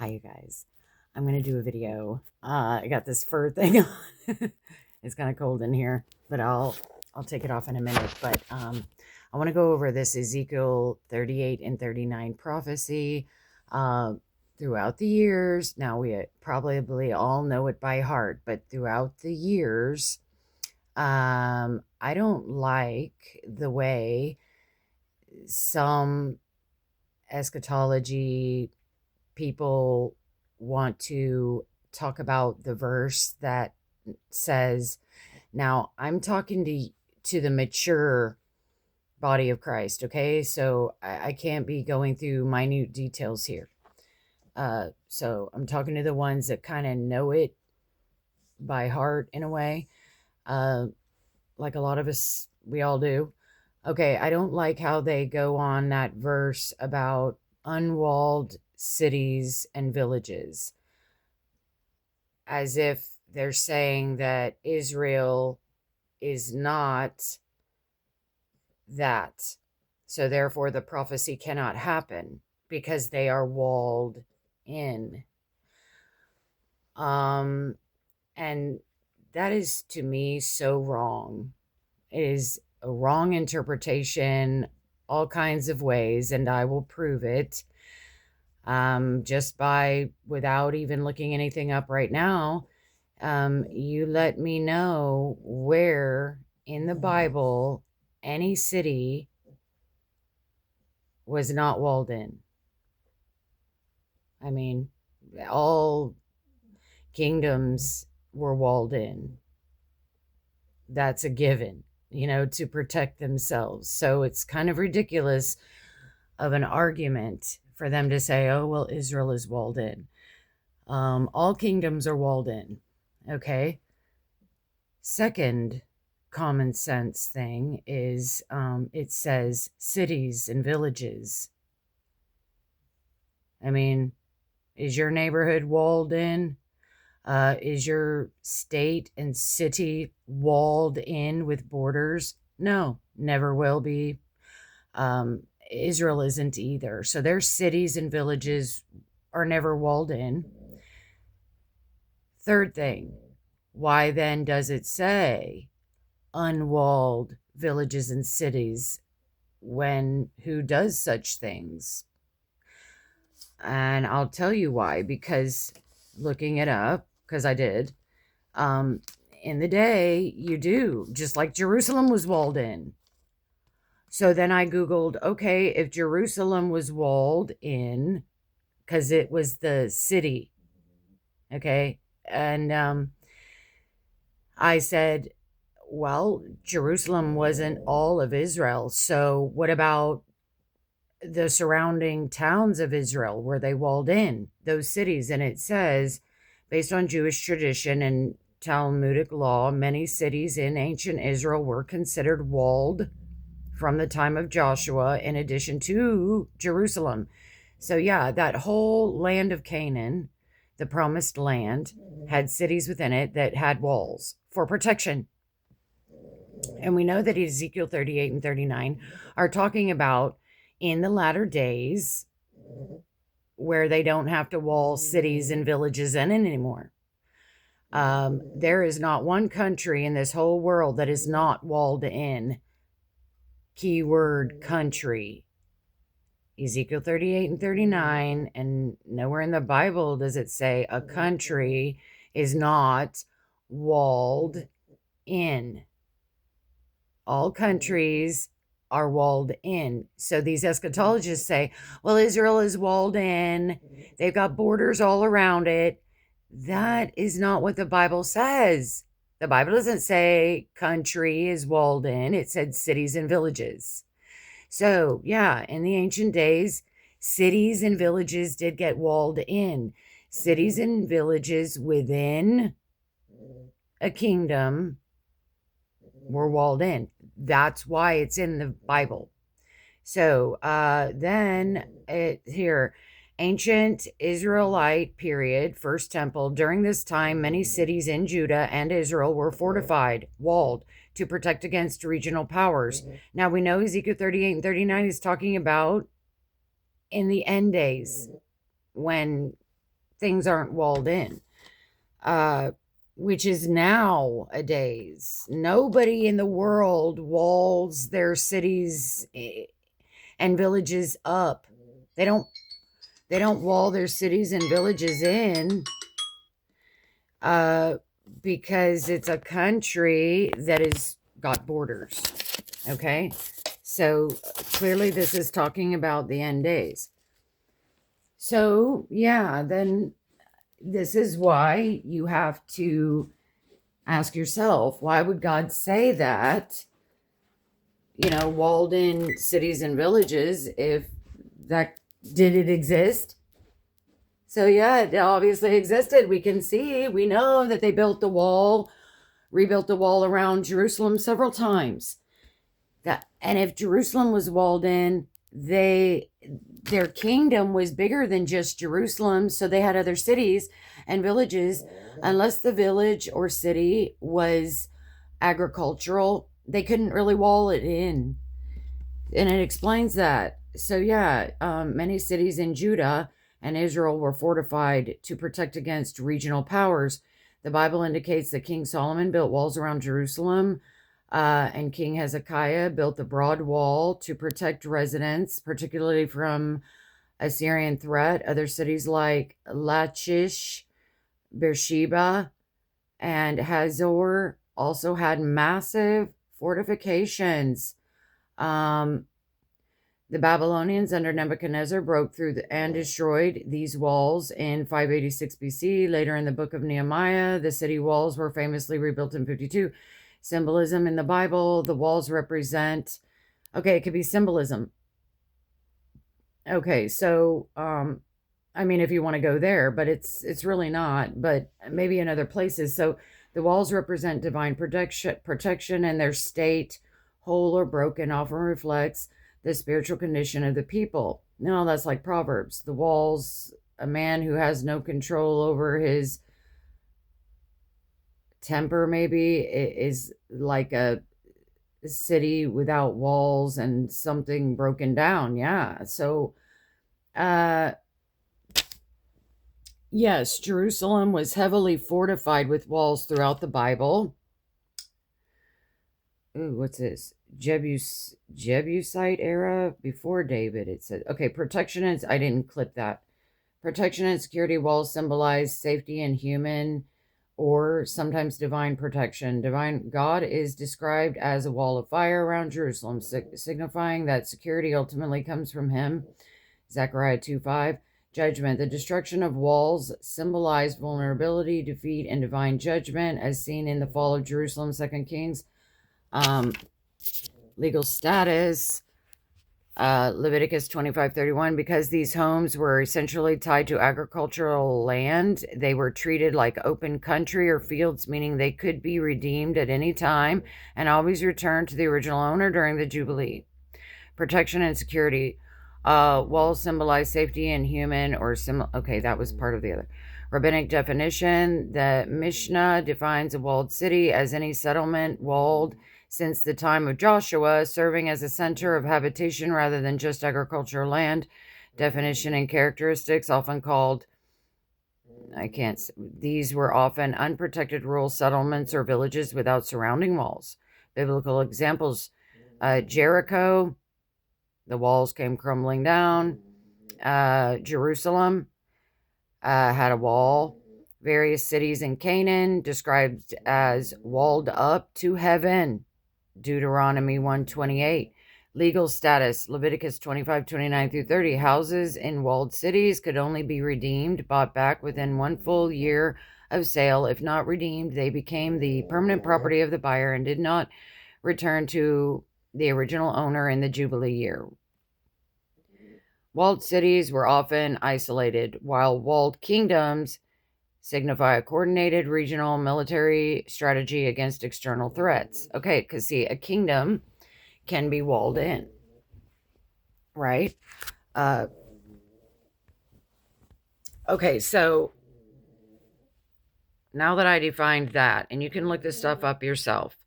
Hi, you guys. I'm going to do a video. I got this fur thing on. It's kind of cold in here, but I'll take it off in a minute. But I want to go over this Ezekiel 38 and 39 prophecy throughout the years. Now, we probably all know it by heart, but throughout the years, I don't like the way some eschatology people want to talk about the verse that says, now I'm talking to the mature body of Christ, okay? So I can't be going through minute details here. So I'm talking to the ones that kind of know it by heart in a way, like a lot of us, we all do. Okay, I don't like how they go on that verse about unwalled cities and villages, as if they're saying that Israel is not that. So therefore the prophecy cannot happen because they are walled in. And that is, to me, so wrong. It is a wrong interpretation all kinds of ways, and I will prove it just by, without even looking anything up right now. You let me know where in the Bible any city was not walled in. I mean, all kingdoms were walled in. That's a given, to protect themselves. So it's kind of ridiculous of an argument for them to say, oh, well, Israel is walled in. All kingdoms are walled in, okay? Second common sense thing is it says cities and villages. I mean, is your neighborhood walled in? Is your state and city walled in with borders? No, never will be. Israel isn't either. So their cities and villages are never walled in. Third thing, why then does it say unwalled villages and cities when who does such things? And I'll tell you why, because looking it up, because I did, in the day, you do, just like Jerusalem was walled in. So then I Googled, okay, if Jerusalem was walled in, because it was the city, okay? And I said, well, Jerusalem wasn't all of Israel. So what about the surrounding towns of Israel? Were they walled in, those cities? And it says, based on Jewish tradition and Talmudic law, many cities in ancient Israel were considered walled from the time of Joshua, in addition to Jerusalem. So yeah, that whole land of Canaan, the promised land, had cities within it that had walls for protection. And we know that Ezekiel 38 and 39 are talking about in the latter days where they don't have to wall cities and villages in anymore. There is not one country in this whole world that is not walled in. Keyword country. Ezekiel 38 and 39, and nowhere in the Bible does it say a country is not walled in. All countries are walled in. So these eschatologists say, well, Israel is walled in. They've got borders all around it. That is not what the Bible says. The Bible doesn't say country is walled in. It said cities and villages. So, yeah, in the ancient days, cities and villages did get walled in. Cities and villages within a kingdom were walled in. That's why it's in the Bible. So then here, ancient Israelite period, first temple. During this time, many cities in Judah and Israel were fortified, walled, to protect against regional powers. Now we know Ezekiel 38 and 39 is talking about in the end days when things aren't walled in. Which is nowadays. Nobody in the world walls their cities and villages up. They don't wall their cities and villages in because it's a country that has got borders. Okay? So clearly this is talking about the end days. So, yeah, then this is why you have to ask yourself, why would God say that? Walled in cities and villages, if that did it exist? So yeah, it obviously existed. We can see, we know that they built the wall, rebuilt the wall around Jerusalem several times. And if Jerusalem was walled in, their kingdom was bigger than just Jerusalem, so they had other cities and villages. Unless the village or city was agricultural, they couldn't really wall it in. And it explains that. So yeah, many cities in Judah and Israel were fortified to protect against regional powers. The Bible indicates that King Solomon built walls around Jerusalem, and King Hezekiah built the broad wall to protect residents, particularly from Assyrian threat. Other cities like Lachish, Beersheba, and Hazor also had massive fortifications. The Babylonians under Nebuchadnezzar broke through and destroyed these walls in 586 BC. Later in the book of Nehemiah, the city walls were famously rebuilt in 52. Symbolism in the Bible, the walls represent, okay, it could be symbolism. Okay, so, I mean, if you want to go there, but it's really not, but maybe in other places. So the walls represent divine protection, and their state, whole or broken, often reflects the spiritual condition of the people. No, that's like Proverbs. The walls, a man who has no control over his temper, maybe, is like a city without walls and something broken down. Yeah. So, yes, Jerusalem was heavily fortified with walls throughout the Bible. Ooh, what's this? Jebusite era before David, it said. Okay, protection and I didn't clip that. Protection and security walls symbolize safety and human or sometimes divine protection. God is described as a wall of fire around Jerusalem, signifying that security ultimately comes from him. Zechariah 2:5. Judgment. The destruction of walls symbolized vulnerability, defeat, and divine judgment, as seen in the fall of Jerusalem, 2 Kings. Legal status, Leviticus 25:31. Because these homes were essentially tied to agricultural land, they were treated like open country or fields, meaning they could be redeemed at any time and always returned to the original owner during the Jubilee. Protection and security. Walls symbolize safety and human or okay, that was part of the other. Rabbinic definition. The Mishnah defines a walled city as any settlement walled since the time of Joshua, serving as a center of habitation rather than just agricultural land. Definition and characteristics, often called, these were often unprotected rural settlements or villages without surrounding walls. Biblical examples, Jericho, the walls came crumbling down. Jerusalem had a wall. Various cities in Canaan described as walled up to heaven. Deuteronomy 1:28. Legal status, Leviticus 25:29-30. Houses in walled cities could only be redeemed, bought back within 1 full year of sale. If not redeemed, they became the permanent property of the buyer and did not return to the original owner in the Jubilee year. Walled cities were often isolated, while walled kingdoms signify a coordinated regional military strategy against external threats. Okay, because see, a kingdom can be walled in, right? Okay, so now that I defined that, and you can look this stuff up yourself,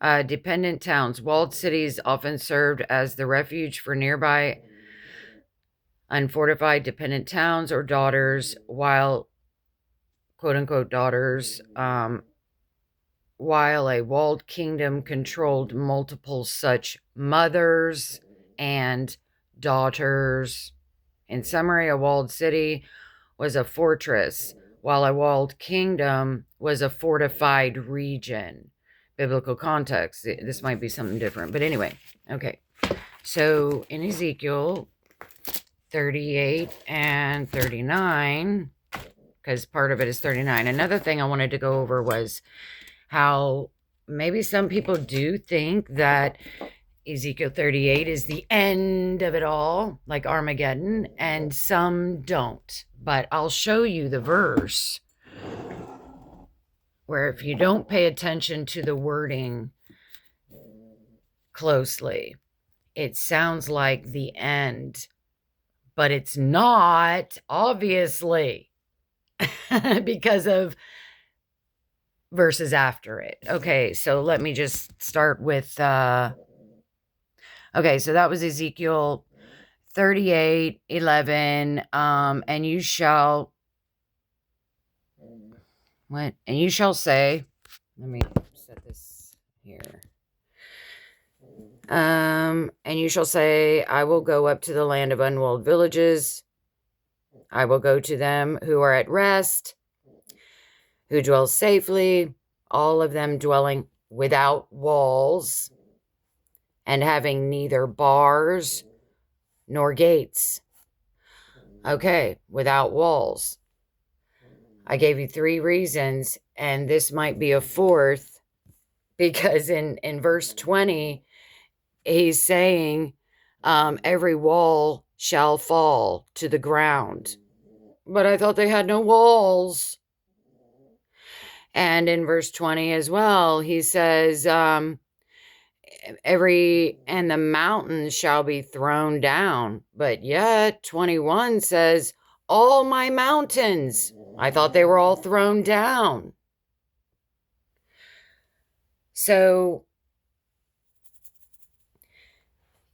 dependent towns. Walled cities often served as the refuge for nearby unfortified dependent towns or daughters, while, quote unquote, daughters, while a walled kingdom controlled multiple such mothers and daughters. In summary, a walled city was a fortress, while a walled kingdom was a fortified region. Biblical context. This might be something different. But anyway, okay. So in Ezekiel 38 and 39, because part of it is 39, another thing I wanted to go over was how maybe some people do think that Ezekiel 38 is the end of it all, like Armageddon, and some don't. But I'll show you the verse where, if you don't pay attention to the wording closely, it sounds like the end, but it's not, obviously, because of verses after it. Okay, so let me just start with okay, so that was Ezekiel 38:11. And you shall, what? And you shall say, let me set this here. And you shall say, I will go up to the land of unwalled villages. I will go to them who are at rest, who dwell safely, all of them dwelling without walls, and having neither bars nor gates. Okay, without walls. I gave you 3 reasons, and this might be a 4th, because in verse 20, he's saying, every wall shall fall to the ground. But I thought they had no walls. And in verse 20 as well, he says, and the mountains shall be thrown down. But yet 21 says, all my mountains. I thought they were all thrown down. So,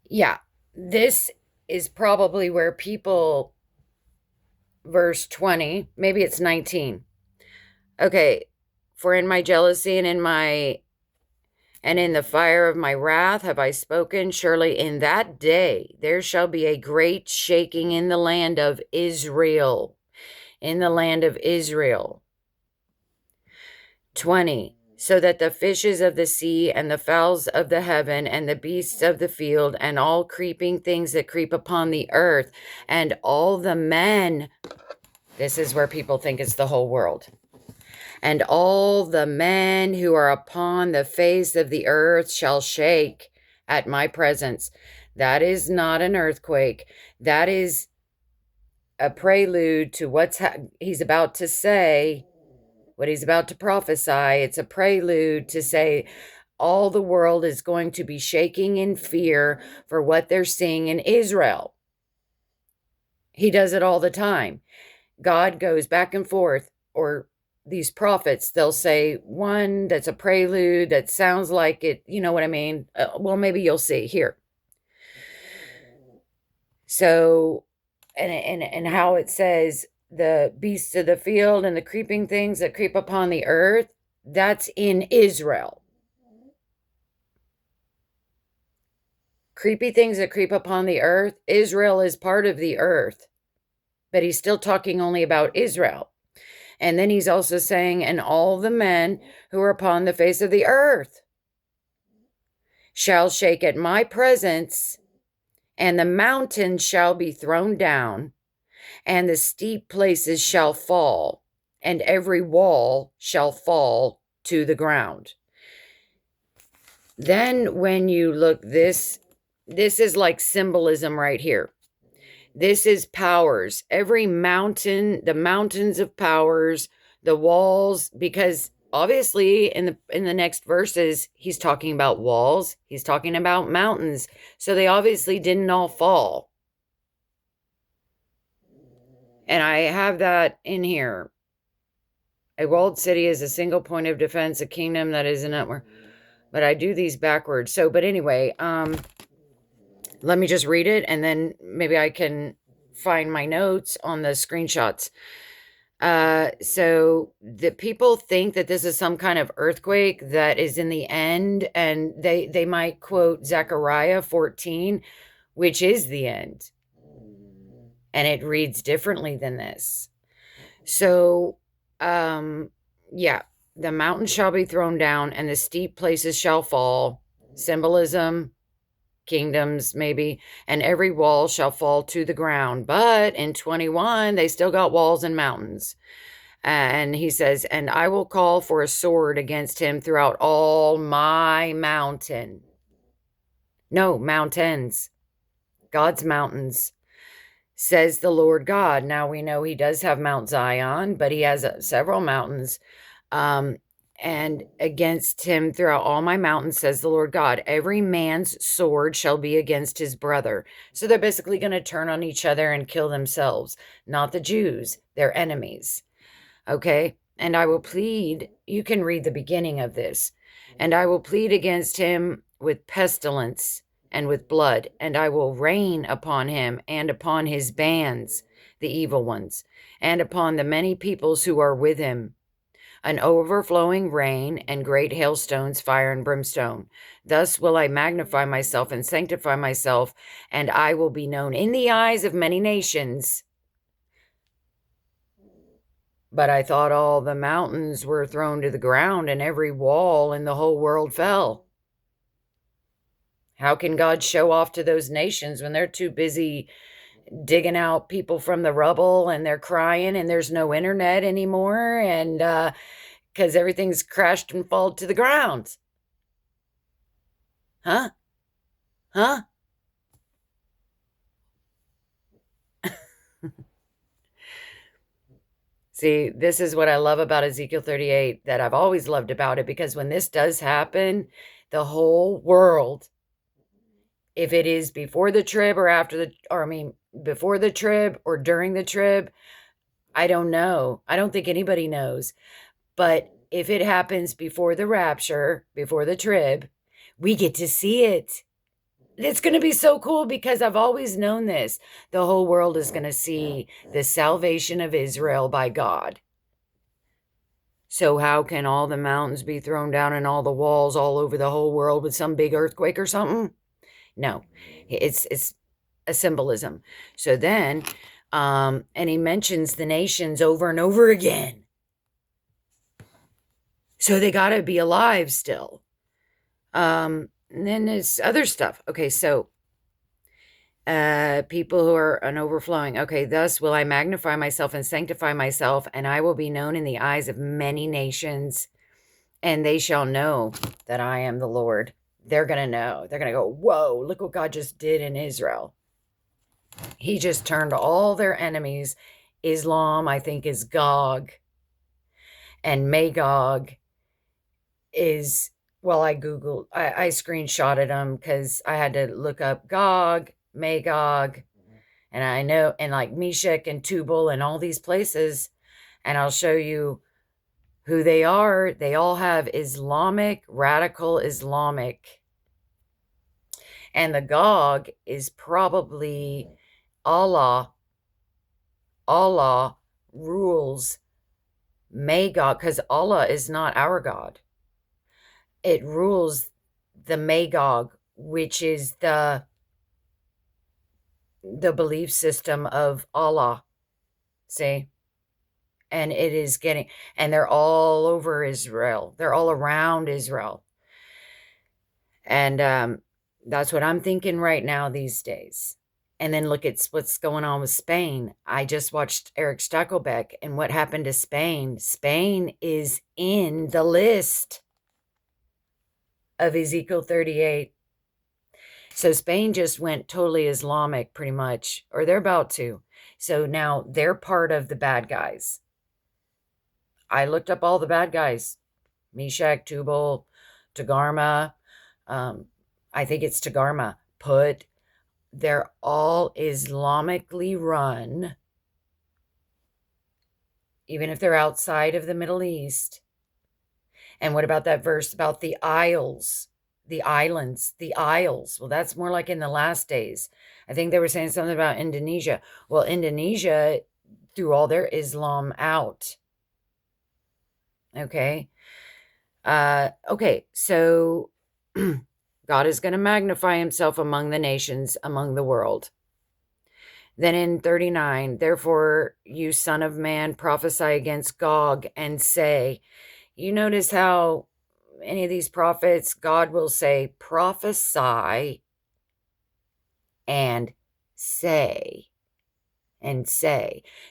yeah, this is probably where people, verse 20, maybe it's 19. Okay, for in my jealousy and in the fire of my wrath have I spoken. Surely in that day there shall be a great shaking in the land of Israel. In the land of Israel. 20. So that the fishes of the sea and the fowls of the heaven and the beasts of the field and all creeping things that creep upon the earth and all the men, this is where people think it's the whole world, and all the men who are upon the face of the earth shall shake at my presence. That is not an earthquake. That is a prelude to what he's about to say, what he's about to prophesy. It's a prelude to say all the world is going to be shaking in fear for what they're seeing in Israel. He does it all the time. God goes back and forth, or these prophets, they'll say one that's a prelude that sounds like it, you know what I mean? Well, maybe you'll see here. So, and how it says the beasts of the field and the creeping things that creep upon the earth, that's in Israel. Creepy things that creep upon the earth, Israel is part of the earth. But he's still talking only about Israel. And then he's also saying, and all the men who are upon the face of the earth shall shake at my presence, and the mountains shall be thrown down, and the steep places shall fall, and every wall shall fall to the ground. Then when you look, this is like symbolism right here. This is powers. Every mountain, the mountains of powers, the walls, because obviously in the next verses, he's talking about walls. He's talking about mountains. So they obviously didn't all fall. And I have that in here. A walled city is a single point of defense, a kingdom that is an upward. But I do these backwards. So, but anyway, let me just read it, and then maybe I can find my notes on the screenshots. So the people think that this is some kind of earthquake that is in the end, and they might quote Zechariah 14, which is the end. And it reads differently than this. So, yeah, the mountain shall be thrown down and the steep places shall fall. Symbolism, kingdoms, maybe, and every wall shall fall to the ground. But in 21, they still got walls and mountains. And he says, and I will call for a sword against him throughout all my mountain. No, mountains. God's mountains, says the Lord God. Now we know he does have Mount Zion, but he has several mountains. And against him throughout all my mountains, says the Lord God, every man's sword shall be against his brother. So they're basically going to turn on each other and kill themselves, not the Jews, their enemies. Okay? And I will plead, you can read the beginning of this, and I will plead against him with pestilence and with blood, and I will rain upon him and upon his bands, the evil ones, and upon the many peoples who are with him, an overflowing rain and great hailstones, fire and brimstone. Thus will I magnify myself and sanctify myself, and I will be known in the eyes of many nations. But I thought all the mountains were thrown to the ground and every wall in the whole world fell. How can God show off to those nations when they're too busy digging out people from the rubble and they're crying and there's no internet anymore, and because everything's crashed and fallen to the ground? Huh? See, this is what I love about Ezekiel 38, that I've always loved about it, because when this does happen, the whole world, if it is before the trib or after the, or I mean, before the trib or during the trib, I don't know. I don't think anybody knows. But if it happens before the rapture, before the trib, we get to see it. It's going to be so cool, because I've always known this. The whole world is going to see the salvation of Israel by God. So how can all the mountains be thrown down and all the walls all over the whole world with some big earthquake or something? No, it's a symbolism. So then, and he mentions the nations over and over again. So they got to be alive still. And then there's other stuff. Okay, so people who are an overflowing. Okay, thus will I magnify myself and sanctify myself, and I will be known in the eyes of many nations, and they shall know that I am the Lord. They're going to know. They're going to go, whoa, look what God just did in Israel. He just turned all their enemies. Islam, I think, is Gog. And Magog is, well, I screenshotted them because I had to look up Gog, Magog, and I know, and like Meshach and Tubal and all these places. And I'll show you who they are. They all have Islamic, radical Islamic. And the Gog is probably Allah. Allah rules Magog, because Allah is not our God. It rules the Magog, which is the belief system of Allah. See? And it is getting, and they're all over Israel. They're all around Israel. And that's what I'm thinking right now these days. And then look at what's going on with Spain. I just watched Eric Stackelbeck, and what happened to Spain. Spain is in the list of Ezekiel 38. So Spain just went totally Islamic, pretty much, or they're about to. So now they're part of the bad guys. I looked up all the bad guys. Meshach, Tubal, Togarmah. I think it's Togarmah. Put. They're all Islamically run. Even if they're outside of the Middle East. And what about that verse about the isles? the islands, the isles. Well, that's more like in the last days. I think they were saying something about Indonesia. Well, Indonesia threw all their Islam out. Okay. Okay, so God is going to magnify himself among the nations, among the world. Then in 39, therefore, you son of man, prophesy against Gog and say, you notice how any of these prophets, God will say, prophesy and say,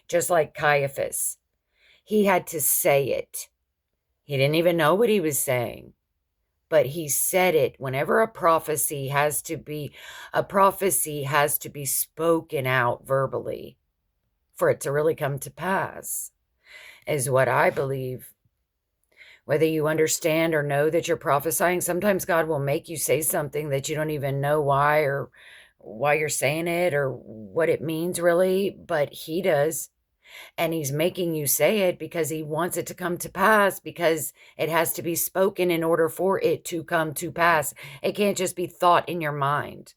just like Caiaphas. He had to say it. He didn't even know what he was saying, but he said it. Whenever a prophecy has to be spoken out verbally for it to really come to pass, is what I believe. Whether you understand or know that you're prophesying, sometimes God will make you say something that you don't even know why you're saying it or what it means really, but he does. And he's making you say it because he wants it to come to pass, because it has to be spoken in order for it to come to pass. It can't just be thought in your mind.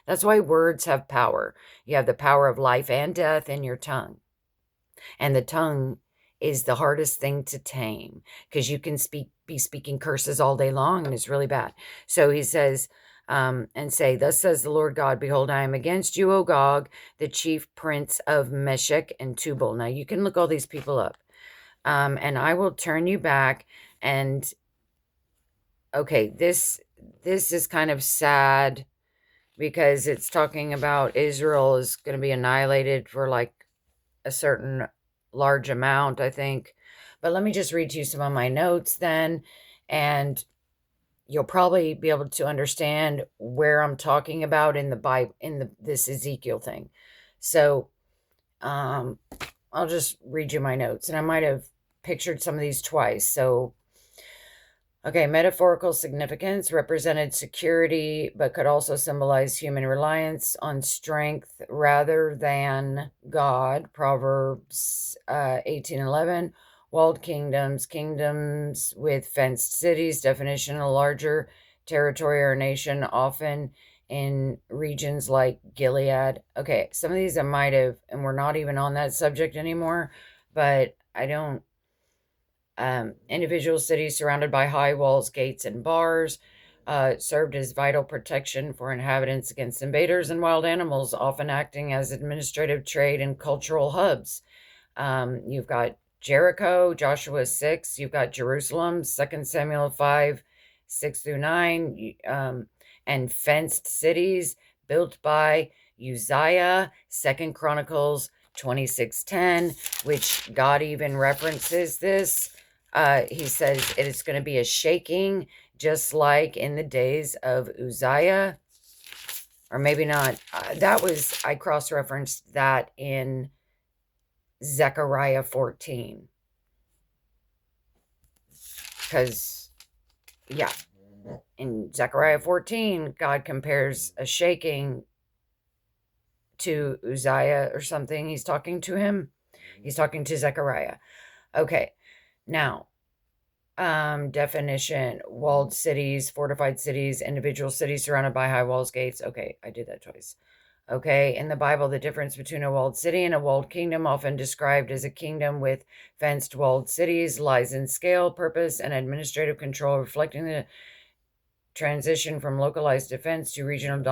That's why words have power. You have the power of life and death in your tongue. And the tongue is the hardest thing to tame, because you can be speaking curses all day long, and it's really bad. So he says, and say, thus says the Lord God, behold, I am against you, O Gog, the chief prince of Meshech and Tubal. Now you can look all these people up. And I will turn you back. And okay, this is kind of sad, because it's talking about Israel is going to be annihilated for like a certain large amount, I think. But let me just read to you some of my notes then, and you'll probably be able to understand where I'm talking about in the Bible, this Ezekiel thing. So I'll just read you my notes, and I might have pictured some of these twice. So okay, metaphorical significance represented security, but could also symbolize human reliance on strength rather than God. Proverbs 18:11. Walled kingdoms, kingdoms with fenced cities. Definition: a larger territory or nation, often in regions like Gilead. Okay, some of these I might have, and we're not even on that subject anymore, but I don't. Individual cities surrounded by high walls, gates, and bars served as vital protection for inhabitants against invaders and wild animals, often acting as administrative, trade, and cultural hubs. You've got Jericho, Joshua 6. You've got Jerusalem, 2 Samuel 5, 6 through 9, and fenced cities built by Uzziah, 2 Chronicles 26:10, which God even references this. He says it is going to be a shaking, just like in the days of Uzziah. Or maybe not. I cross-referenced that in Zechariah 14. Because, yeah, in Zechariah 14, God compares a shaking to Uzziah or something. He's talking to him. He's talking to Zechariah. Okay, now, definition: walled cities, fortified cities, individual cities surrounded by high walls, gates. Okay, I did that twice. Okay, in the Bible, the difference between a walled city and a walled kingdom, often described as a kingdom with fenced walled cities, lies in scale, purpose, and administrative control, reflecting the transition from localized defense to regional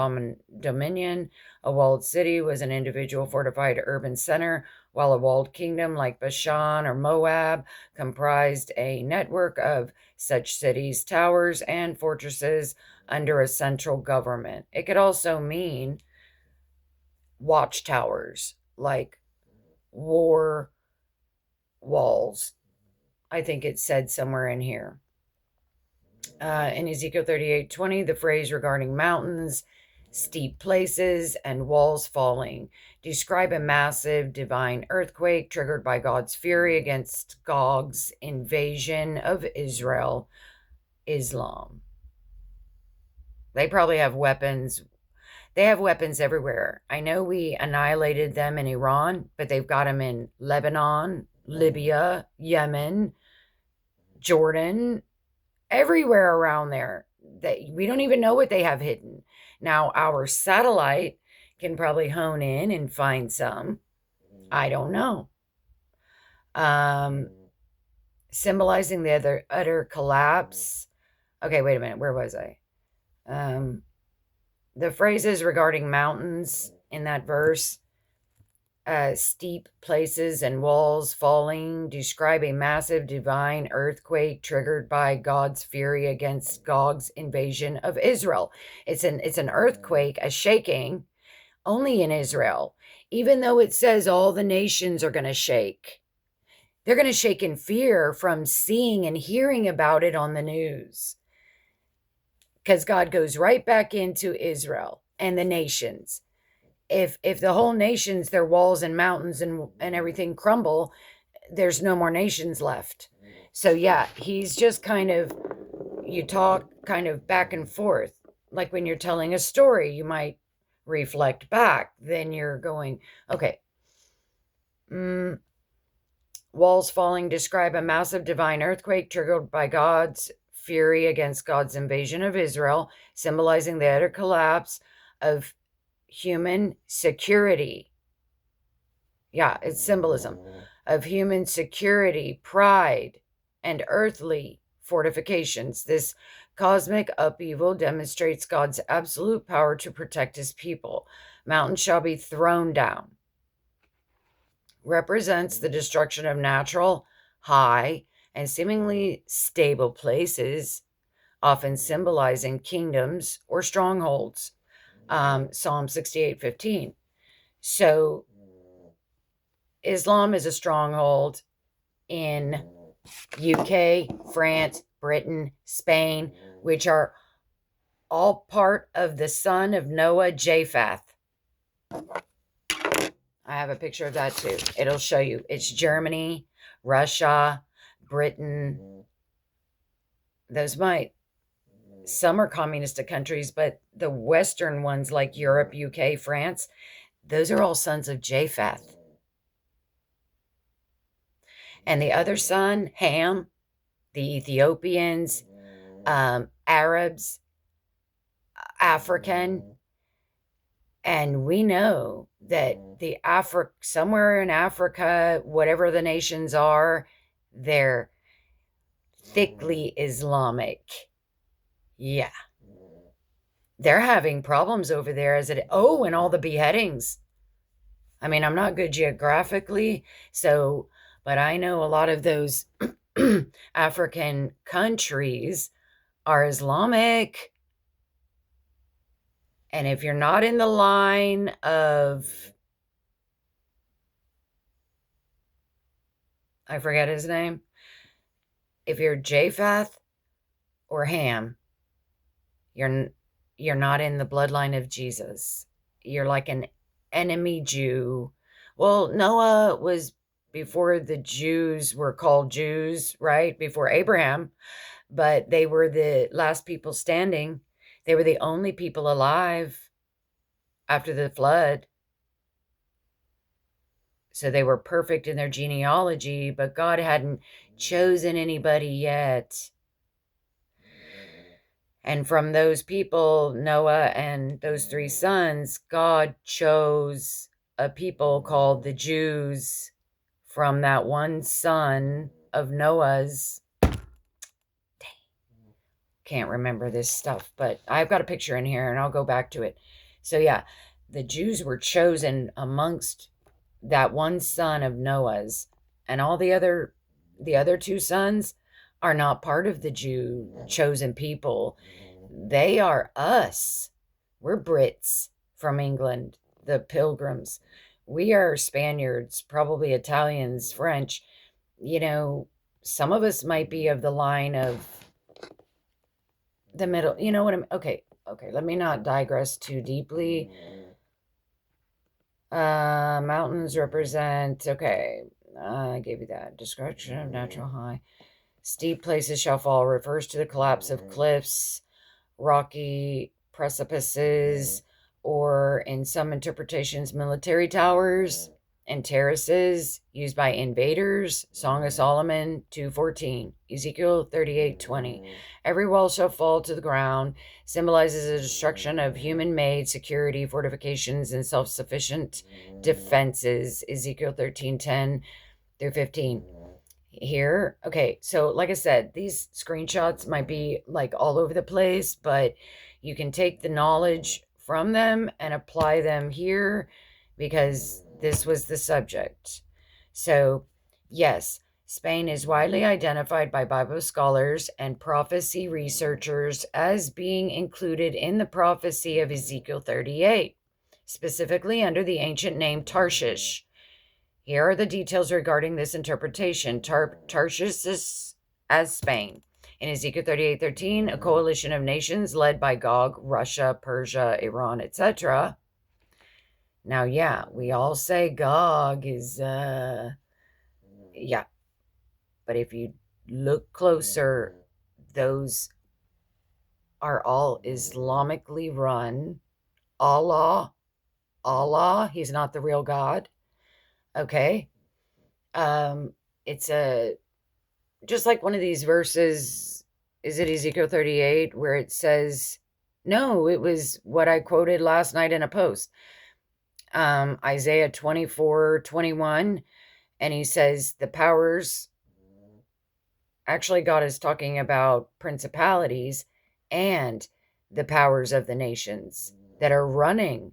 dominion. A walled city was an individual fortified urban center, while a walled kingdom like Bashan or Moab comprised a network of such cities, towers, and fortresses under a central government. It could also mean watchtowers, like war walls. I think it said somewhere in here. In Ezekiel 38:20, the phrase regarding mountains, steep places, and walls falling describe a massive divine earthquake triggered by God's fury against Gog's invasion of Islam. They probably have weapons. They have weapons everywhere. I know we annihilated them in Iran, but they've got them in Lebanon, Libya, Yemen, Jordan, everywhere around there. we don't even know what they have hidden. Now, our satellite can probably hone in and find some. I don't know. Symbolizing the utter collapse. Okay, wait a minute. Where was I? The phrases regarding mountains in that verse, steep places and walls falling, describe a massive divine earthquake triggered by God's fury against Gog's invasion of Israel. It's an earthquake, a shaking, only in Israel. Even though it says all the nations are going to shake, they're going to shake in fear from seeing and hearing about it on the news. Because God goes right back into Israel and the nations. If the whole nations, their walls and mountains and everything crumble, there's no more nations left. So yeah, he's just kind of, you talk kind of back and forth. Like when you're telling a story, you might reflect back. Then you're going, okay. Walls falling describe a massive divine earthquake triggered by God's fury against God's invasion of Israel, symbolizing the utter collapse of human security. Yeah, it's symbolism of human security, pride, and earthly fortifications. This cosmic upheaval demonstrates God's absolute power to protect his people. Mountains shall be thrown down. Represents the destruction of natural, high, and seemingly stable places, often symbolizing kingdoms or strongholds. Psalm 68:15. So Islam is a stronghold in UK, France, Britain, Spain, which are all part of the son of Noah, Japheth. I have a picture of that too. It'll show you. It's Germany, Russia, Britain. Some are communist countries, but the Western ones like Europe, UK, France, those are all sons of Japheth. And the other son, Ham, the Ethiopians, Arabs, African. And we know that somewhere in Africa, whatever the nations are, they're thickly Islamic. Yeah. They're having problems over there and all the beheadings. I mean, I'm not good geographically, but I know a lot of those African countries are Islamic. And if you're not in the line of, I forget his name, if you're Japheth or Ham, you're not in the bloodline of Jesus. You're like an enemy Jew. Well, Noah was before the Jews were called Jews, right? Before Abraham, but they were the last people standing. They were the only people alive after the flood. So they were perfect in their genealogy, but God hadn't chosen anybody yet. And from those people, Noah and those 3 sons, God chose a people called the Jews from that one son of Noah's. Can't remember this stuff, but I've got a picture in here and I'll go back to it. So yeah, the Jews were chosen amongst that one son of Noah's, and all the other 2 sons are not part of the Jew chosen people. They are us. We're Brits from England, the Pilgrims. We are Spaniards, probably Italians, French. Some of us might be of the line of the middle. You know what I'm... Okay, let me not digress too deeply. Mountains represent... Okay, I gave you that. Destruction of natural high. Steep places shall fall refers to the collapse of cliffs, rocky precipices, or in some interpretations, military towers. and terraces used by invaders. Song of Solomon 2:14, Ezekiel 38:20. Every wall shall fall to the ground, symbolizes the destruction of human-made security, fortifications, and self-sufficient defenses. Ezekiel 13:10 through 15. Here, okay, so like I said, these screenshots might be like all over the place, but you can take the knowledge from them and apply them here because this was the subject. So, yes, Spain is widely identified by Bible scholars and prophecy researchers as being included in the prophecy of Ezekiel 38, specifically under the ancient name Tarshish. Here are the details regarding this interpretation. Tarshish is as Spain. In Ezekiel 38:13, a coalition of nations led by Gog, Russia, Persia, Iran, etc. Now, yeah, we all say Gog is, yeah. But if you look closer, those are all Islamically run. Allah, he's not the real God. Okay? It's just like one of these verses, is it Ezekiel 38, where it says, no, it was what I quoted last night in a post. Isaiah 24:21, and he says the powers, actually God is talking about principalities and the powers of the nations that are running.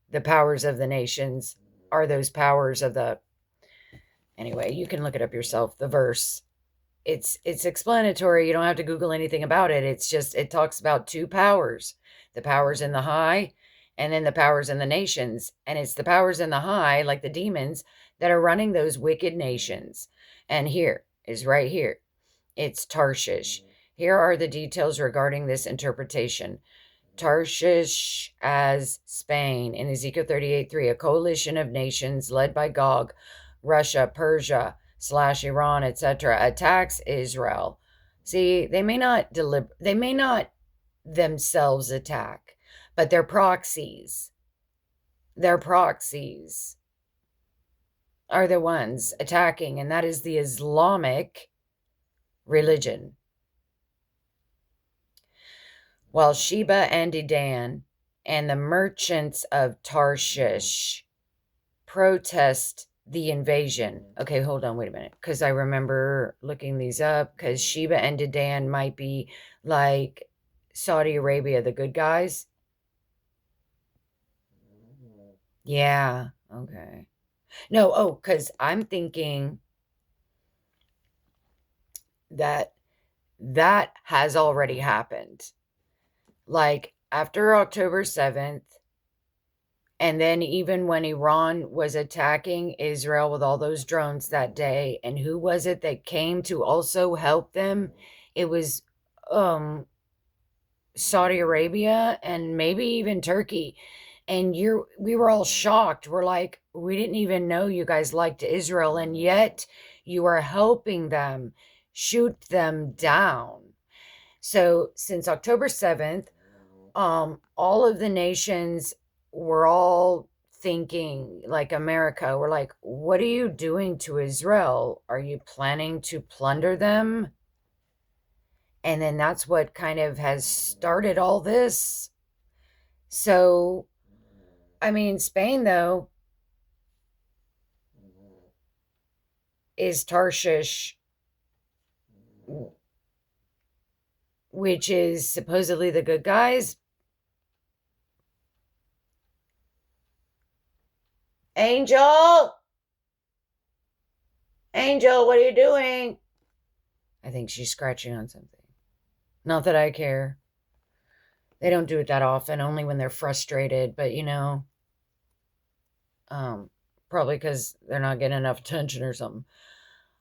The powers of the nations are those powers of the, anyway, you can look it up yourself, the verse. It's explanatory. You don't have to Google anything about it. It's just, it talks about two powers, the powers in the high and then the powers in the nations. And it's the powers in the high, like the demons, that are running those wicked nations. And here is right here. It's Tarshish. Here are the details regarding this interpretation. Tarshish as Spain in Ezekiel 38:3, a coalition of nations led by Gog, Russia, Persia, / Iran, etc., attacks Israel. See, they may not themselves attack, but their proxies are the ones attacking, and that is the Islamic religion. While Sheba and Dedan and the merchants of Tarshish protest the invasion. Okay, hold on, wait a minute, because I remember looking these up, because Sheba and Dedan might be like Saudi Arabia, the good guys. Yeah, okay. No, because I'm thinking that has already happened. Like after October 7th, and then even when Iran was attacking Israel with all those drones that day, and who was it that came to also help them? It was Saudi Arabia and maybe even Turkey. And we were all shocked. We're like, we didn't even know you guys liked Israel, and yet you are helping them shoot them down. So since October 7th, all of the nations were all thinking, like America, we're like, what are you doing to Israel? Are you planning to plunder them? And then that's what kind of has started all this. So, I mean, Spain, though, is Tarshish, which is supposedly the good guys. Angel, what are you doing? I think she's scratching on something. Not that I care. They don't do it that often, only when they're frustrated, but probably because they're not getting enough attention or something.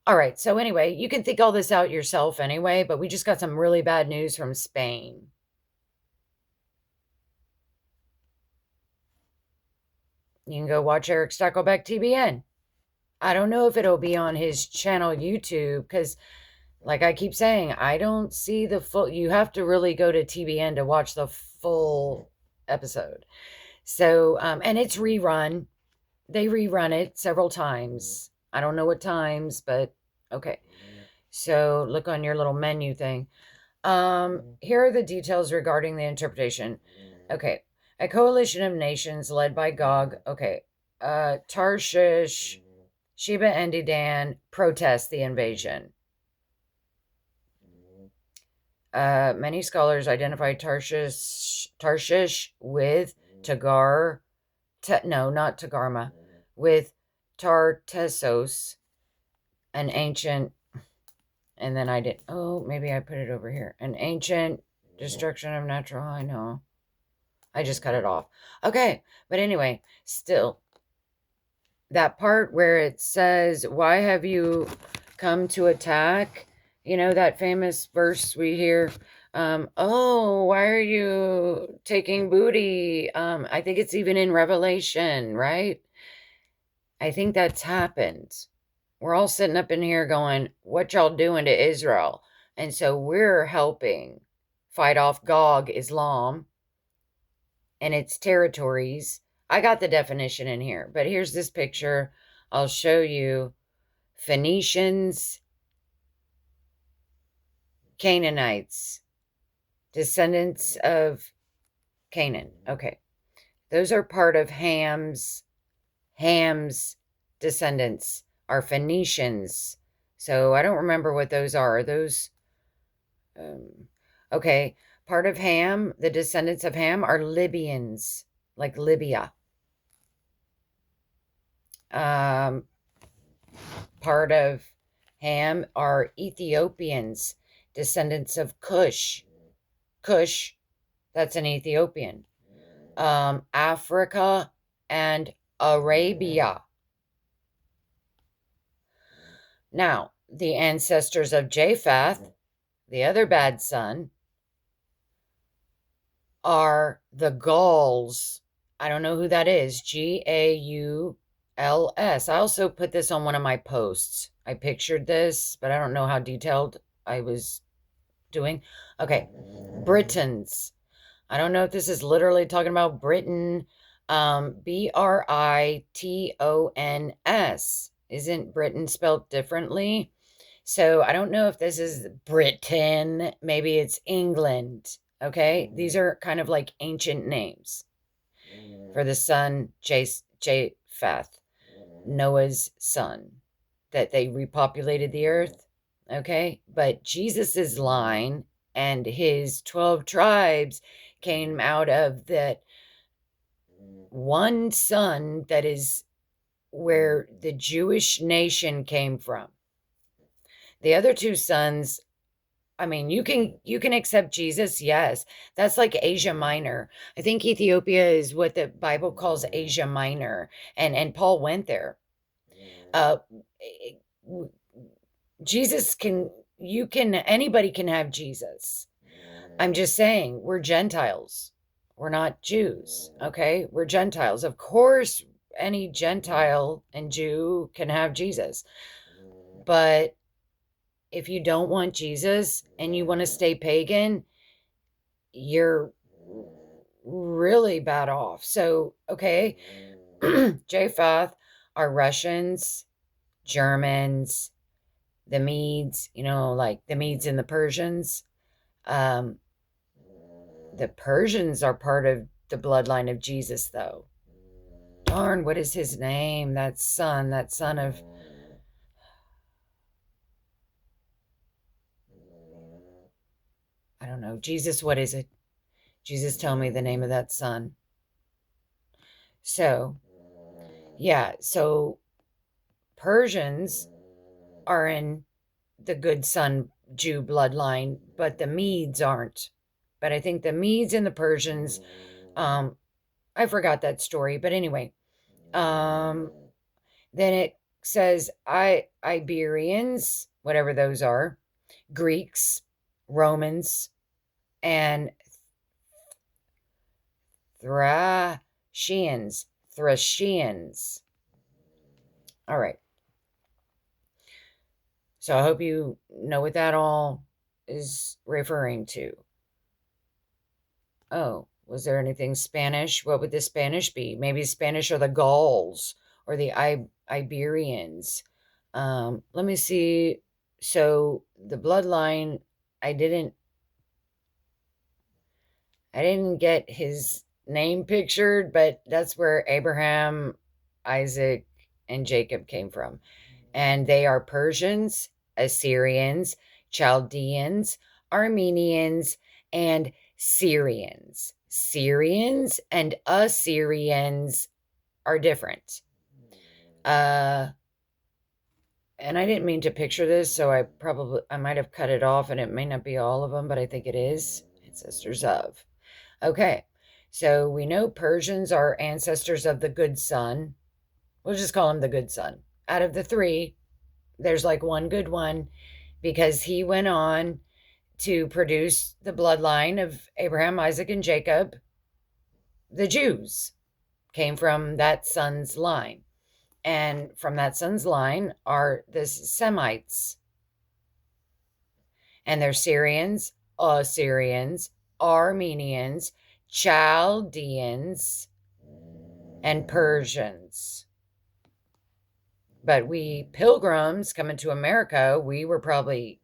All right, so anyway, you can think all this out yourself anyway, but we just got some really bad news from Spain. You can go watch Eric Stackelbeck TBN. I don't know if it'll be on his channel YouTube, because like I keep saying, I don't see the full, you have to really go to TBN to watch the full episode. So, and it's rerun. They rerun it several times. I don't know what times, but okay. So look on your little menu thing. Here are the details regarding the interpretation. Okay. A coalition of nations led by Gog. Okay. Tarshish, Sheba, and Dedan protest the invasion. Many scholars identify Tarshish with Tagar. No, not Tagarma. With Tartessos, an ancient. And then I did. Oh, maybe I put it over here. An ancient destruction of natural. I know. I just cut it off. Okay. But anyway, still, that part where it says, "Why have you come to attack?" You know, that famous verse we hear. Oh, why are you taking booty? I think it's even in Revelation, right? I think that's happened. We're all sitting up in here going, what y'all doing to Israel? And so we're helping fight off Gog, Islam, and its territories. I got the definition in here, but here's this picture. I'll show you Phoenicians, Canaanites, descendants of Canaan. Okay. Those are part of Ham's descendants are Phoenicians. So I don't remember what those are. Are those okay. Part of Ham, the descendants of Ham are Libyans, like Libya. Part of Ham are Ethiopians, descendants of Cush. Cush, that's an Ethiopian. Africa and Arabia. Now, the ancestors of Japheth, the other bad son, are the Gauls. I don't know who that is. Gauls. I also put this on one of my posts. I pictured this, but I don't know how detailed I was doing. Okay. Britons. I don't know if this is literally talking about Britain. Britons. Isn't Britain spelled differently? So I don't know if this is Britain. Maybe it's England. Okay. These are kind of like ancient names for the son Japheth, Noah's son, that they repopulated the earth. Okay. But Jesus's line and his 12 tribes came out of that one son that is where the Jewish nation came from. The other two sons, I mean, you can accept Jesus, yes. That's like Asia Minor. I think Ethiopia is what the Bible calls Asia Minor, and Paul went there. Jesus anybody can have Jesus. I'm just saying, we're Gentiles. We're not Jews, okay? We're Gentiles. Of course, any Gentile and Jew can have Jesus. But if you don't want Jesus and you want to stay pagan, you're really bad off. So, okay, Japheth are Russians, Germans, the Medes, like the Medes and the Persians. The Persians are part of the bloodline of Jesus, though. Darn, what is his name? That son of... I don't know. Jesus, what is it? Jesus, tell me the name of that son. So, yeah, so Persians are in the good son Jew bloodline, but the Medes aren't. But I think the Medes and the Persians, I forgot that story, but anyway, then it says Iberians, whatever those are, Greeks, Romans, and Thracians. All right. So I hope you know what that all is referring to. Oh, was there anything Spanish? What would the Spanish be? Maybe Spanish are the Gauls or the Iberians. Let me see. So the bloodline, I didn't get his name pictured, but that's where Abraham, Isaac, and Jacob came from. And they are Persians, Assyrians, Chaldeans, Armenians, and Syrians. Syrians and Assyrians are different. And I didn't mean to picture this, so I might have cut it off, and it may not be all of them, but I think it is. Ancestors of. Okay, so we know Persians are ancestors of the good son. We'll just call him the good son. Out of the three, there's like one good one because he went on to produce the bloodline of Abraham, Isaac, and Jacob. The Jews came from that son's line. And from that son's line are the Semites. And they're Syrians, Assyrians, Armenians, Chaldeans, and Persians. But we pilgrims coming to America, we were probably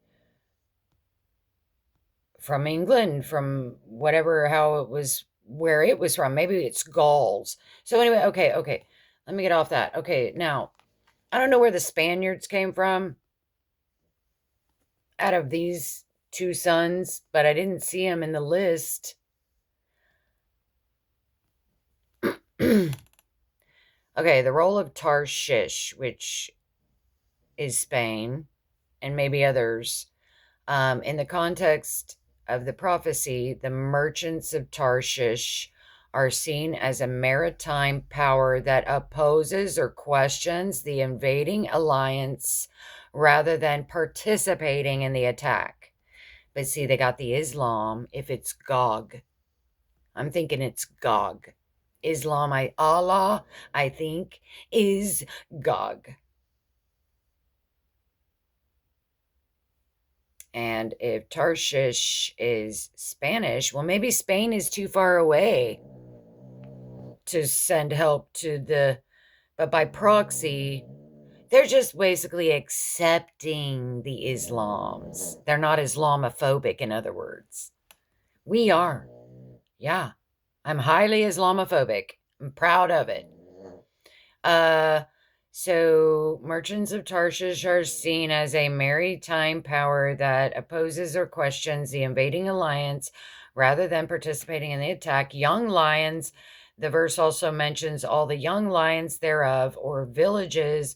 from England, from whatever, how it was, where it was from. Maybe it's Gauls. So anyway, okay. Let me get off that. Okay, now, I don't know where the Spaniards came from out of these two sons, but I didn't see them in the list. Okay, the role of Tarshish, which is Spain, and maybe others. In the context of the prophecy, the merchants of Tarshish are seen as a maritime power that opposes or questions the invading alliance rather than participating in the attack. But see, they got the Islam if it's Gog. I'm thinking it's Gog. Islam, Allah, I think, is Gog. And if Tarshish is Spanish, well, maybe Spain is too far away to send help to but by proxy, they're just basically accepting the Islams. They're not Islamophobic, in other words. We are. Yeah. I'm highly Islamophobic. I'm proud of it. So merchants of Tarshish are seen as a maritime power that opposes or questions the invading alliance rather than participating in the attack. Young lions, the verse also mentions all the young lions thereof, or villages,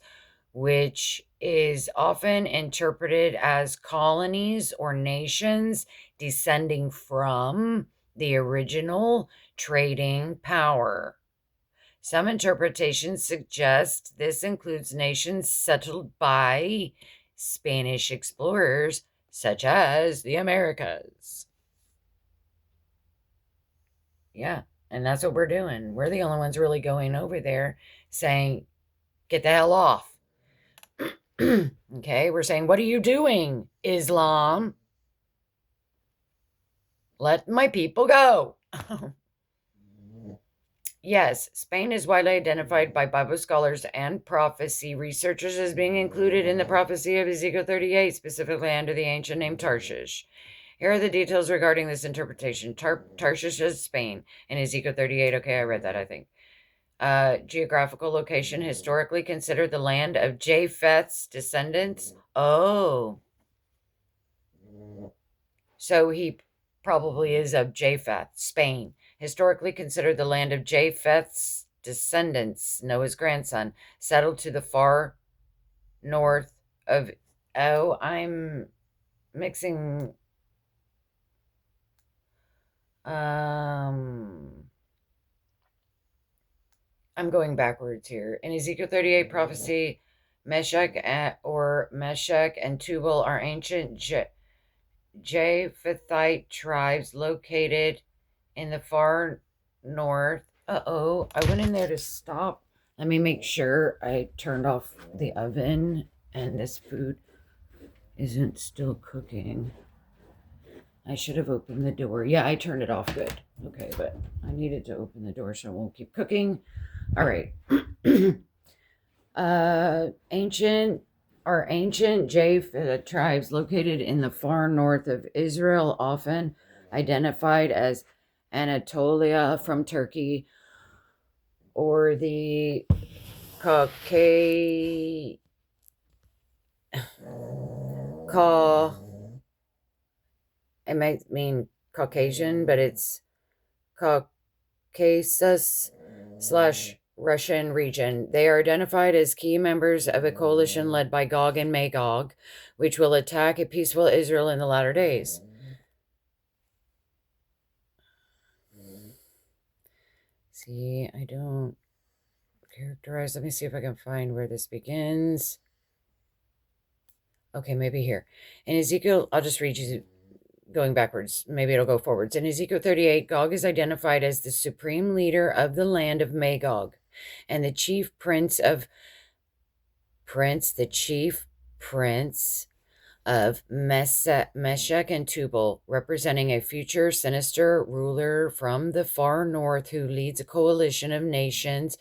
which is often interpreted as colonies or nations descending from the original trading power. Some interpretations suggest this includes nations settled by Spanish explorers, such as the Americas. Yeah, and that's what we're doing. We're the only ones really going over there saying, get the hell off. Okay, we're saying, what are you doing, Islam? Let my people go. Yes, Spain is widely identified by Bible scholars and prophecy researchers as being included in the prophecy of Ezekiel 38, specifically under the ancient name Tarshish. Here are the details regarding this interpretation. Tarshish is Spain in Ezekiel 38. Okay, I read that, I think. Geographical location, historically considered the land of Japheth's descendants. Oh. So he probably is of Japheth, Spain. Historically considered the land of Japheth's descendants, Noah's grandson, settled to the far north of... Oh, I'm mixing... I'm going backwards here. In Ezekiel 38 prophecy, Meshach and Tubal are ancient Japhethite tribes located in the far north. Uh-oh, I went in there to stop. Let me make sure I turned off the oven and this food isn't still cooking. I should have opened the door. Yeah, I turned it off good. Okay, but I needed to open the door so it won't keep cooking. All right. Ancient Japhet tribes located in the far north of Israel, often identified as Anatolia from Turkey, or the Caucasus, it might mean Caucasian, but it's Caucasus slash Russian region. They are identified as key members of a coalition led by Gog and Magog, which will attack a peaceful Israel in the latter days. See, I don't characterize. Let me see if I can find where this begins. Okay, maybe here. In Ezekiel, I'll just read you going backwards. Maybe it'll go forwards. In Ezekiel 38, Gog is identified as the supreme leader of the land of Magog and the chief prince of Meshech and Tubal, representing a future sinister ruler from the far north who leads a coalition of nations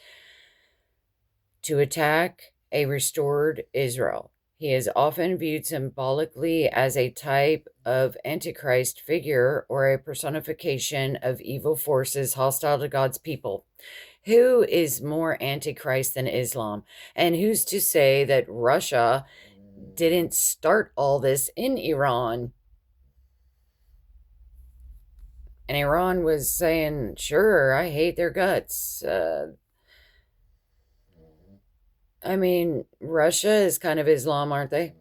to attack a restored Israel. He is often viewed symbolically as a type of Antichrist figure or a personification of evil forces hostile to God's people. Who is more Antichrist than Islam? And who's to say that Russia didn't start all this in Iran? And Iran was saying, sure, I hate their guts. I mean, Russia is kind of Islam, aren't they?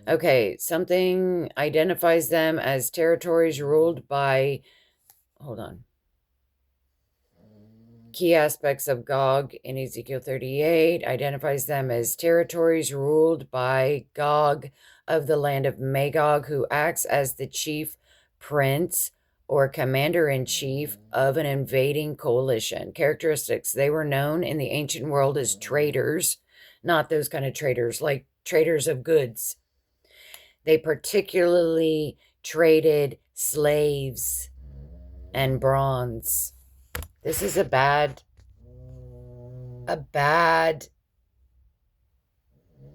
Okay, something identifies them as territories ruled by, hold on, key aspects of Gog in Ezekiel 38 identifies them as territories ruled by Gog of the land of Magog, who acts as the chief prince or commander-in-chief of an invading coalition. Characteristics: they were known in the ancient world as traders, not those kind of traders, like traders of goods. They particularly traded slaves and bronze. This is a bad,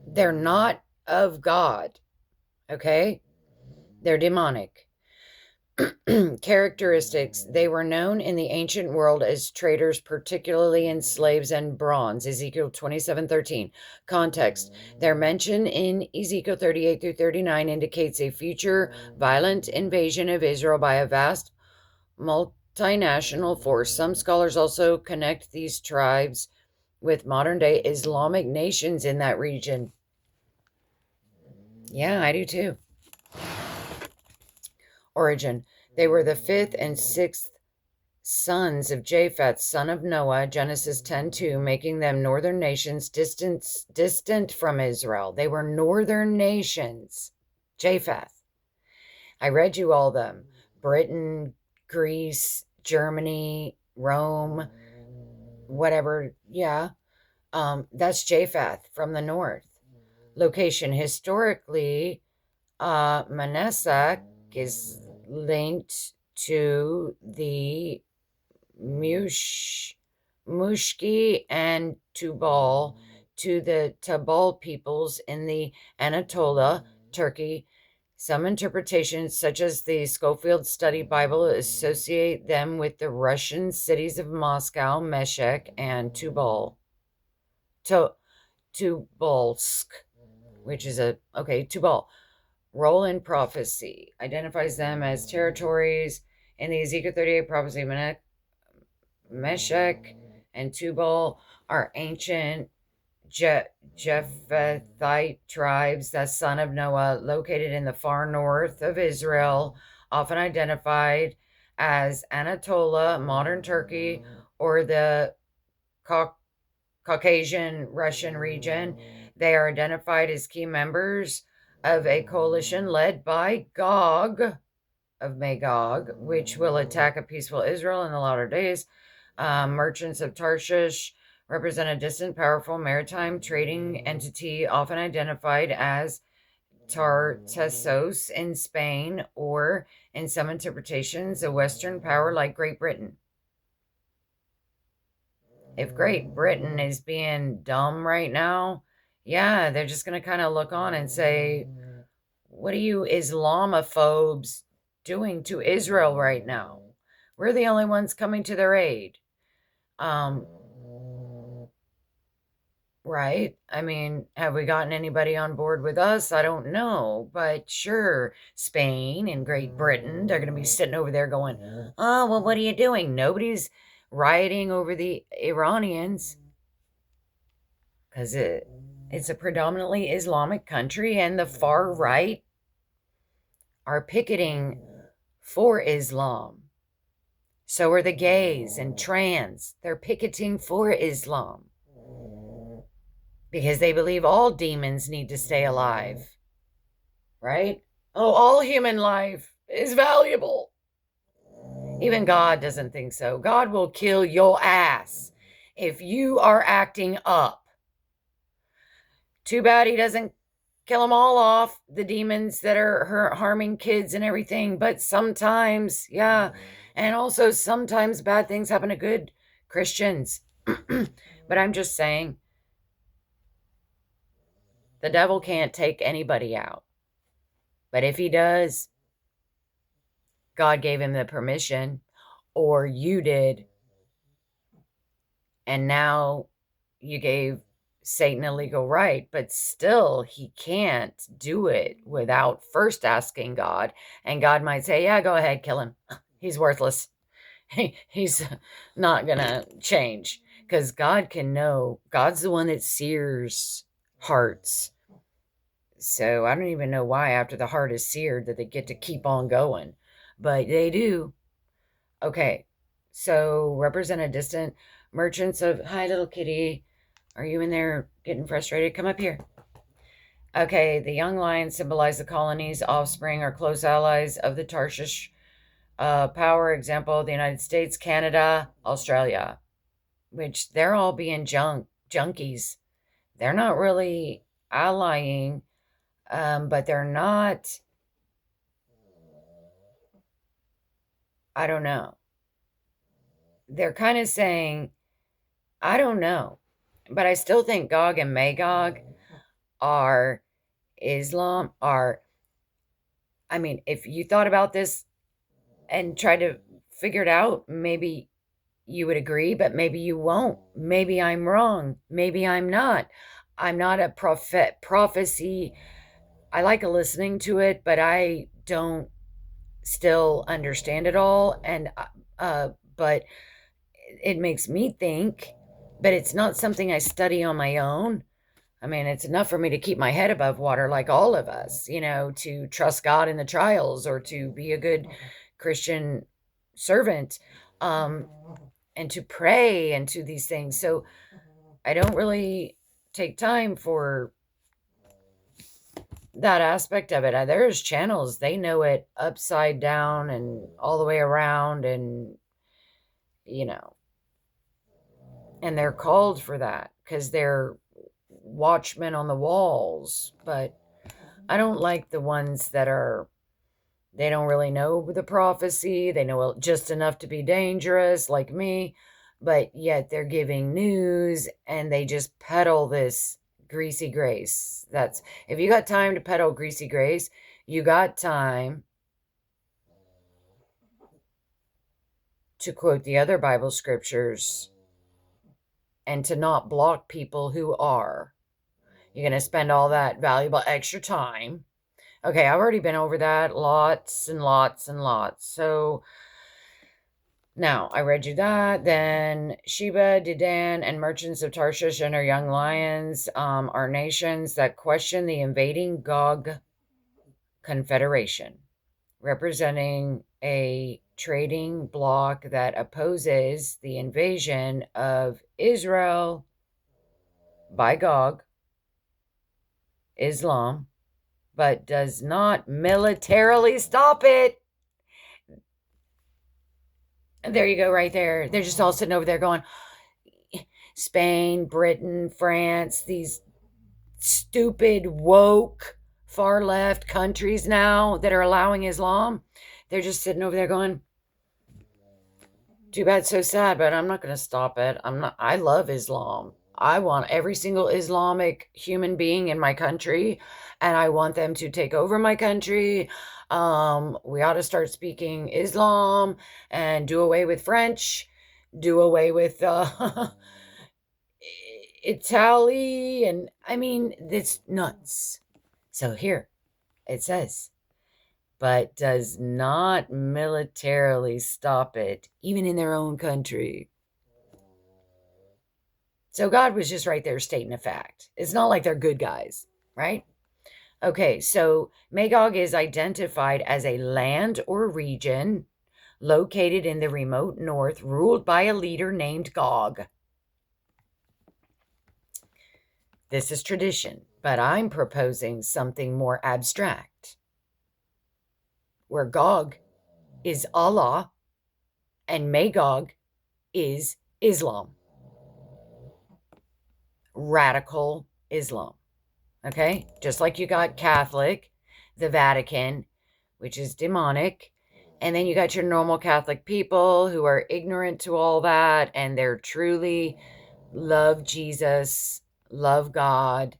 they're not of God, okay? They're demonic. Characteristics: they were known in the ancient world as traders, particularly in slaves and bronze. Ezekiel 27:13. Context: their mention in Ezekiel 38 through 39 indicates a future violent invasion of Israel by a vast multinational force. Some scholars also connect these tribes with modern-day Islamic nations in that region. Yeah, I do too. Origin: they were the fifth and sixth sons of Japheth, son of Noah, Genesis 10:2, making them northern nations distant from Israel. They were northern nations. Japheth. I read you all them. Britain, Greece, Germany, Rome, whatever. Yeah. That's Japheth from the north. Location: historically, Manasseh is linked to the Mushki and Tubal, to the Tabal peoples in the Anatolia, Turkey. Some interpretations, such as the Schofield Study Bible, associate them with the Russian cities of Moscow, Meshech, and Tubalsk, which is Tubal. Role in prophecy identifies them as territories in the Ezekiel 38 prophecy. Meshech and Tubal are ancient Japhethite tribes, the son of Noah, located in the far north of Israel, often identified as Anatolia, modern Turkey, or the Caucasian Russian region. They are identified as key members of a coalition led by Gog of Magog, which will attack a peaceful Israel in the latter days. Merchants of Tarshish represent a distant, powerful maritime trading entity, often identified as Tartessos in Spain, or, in some interpretations, a Western power like Great Britain. if Great Britain is being dumb right now, yeah, they're just going to kind of look on and say, what are you Islamophobes doing to Israel right now? We're the only ones coming to their aid. Um, right? I mean, have we gotten anybody on board with us? I don't know. But sure, Spain and Great Britain, they're going to be sitting over there going, oh, well, what are you doing? Nobody's rioting over the Iranians because it's a predominantly Islamic country, and the far right are picketing for Islam. So are the gays and trans. They're picketing for Islam because they believe all demons need to stay alive, right? Oh, all human life is valuable. Even God doesn't think so. God will kill your ass if you are acting up. Too bad he doesn't kill them all off, the demons that are harming kids and everything. But sometimes, yeah. And also sometimes bad things happen to good Christians. But I'm just saying, the devil can't take anybody out. But if he does, God gave him the permission, or you did. And now you gave Satan a legal right, but still he can't do it without first asking God. And God might say, yeah, go ahead, kill him. He's worthless. He's not going to change, because God can know. God's the one that sears hearts. So I don't even know why after the heart is seared that they get to keep on going, but they do. Okay, so represent a distant merchants of, hi, little kitty. Are you in there getting frustrated? Come up here. Okay, the young lions symbolize the colonies, offspring, or close allies of the Tarshish power. Example, the United States, Canada, Australia, which they're all being junkies. They're not really allying, but they're not, I don't know. They're kind of saying, I don't know. But I still think Gog and Magog are Islam, I mean, if you thought about this and tried to figure it out, maybe you would agree, but maybe you won't. Maybe I'm wrong. Maybe I'm not. I'm not a prophecy. I like listening to it, but I don't still understand it all. And, but it makes me think, but it's not something I study on my own. I mean, it's enough for me to keep my head above water, like all of us, to trust God in the trials, or to be a good Christian servant, um, and to pray and to these things. So I don't really take time for that aspect of it. There's channels, they know it upside down and all the way around, and, you know, and they're called for that because they're watchmen on the walls. But I don't like the ones that they don't really know the prophecy. They know just enough to be dangerous, like me, but yet they're giving news and they just peddle this greasy grace. That's, if you got time to peddle greasy grace, you got time to quote the other Bible scriptures and to not block people who are. You're going to spend all that valuable extra time. Okay, I've already been over that lots and lots and lots. So now I read you that. Then Sheba, Dedan, and merchants of Tarshish and her young lions are nations that question the invading Gog confederation, representing a trading bloc that opposes the invasion of Israel by Gog, Islam, but does not militarily stop it. And there you go, right there. They're just all sitting over there going, Spain, Britain, France, these stupid, woke, far left countries now that are allowing Islam. They're just sitting over there going, Too bad, so sad, but I'm not going to stop it. I love Islam. I want every single Islamic human being in my country, and I want them to take over my country. We ought to start speaking Islam and do away with French, do away with Italy, and I mean, it's nuts. So here it says, but does not militarily stop it, even in their own country. So God was just right there stating a fact. It's not like they're good guys, right? Okay, so Magog is identified as a land or region located in the remote north, ruled by a leader named Gog. This is tradition, but I'm proposing something more abstract, where Gog is Allah and Magog is Islam. Radical Islam. Okay? Just like you got Catholic, the Vatican, which is demonic, and then you got your normal Catholic people who are ignorant to all that, and they're truly love Jesus, love God,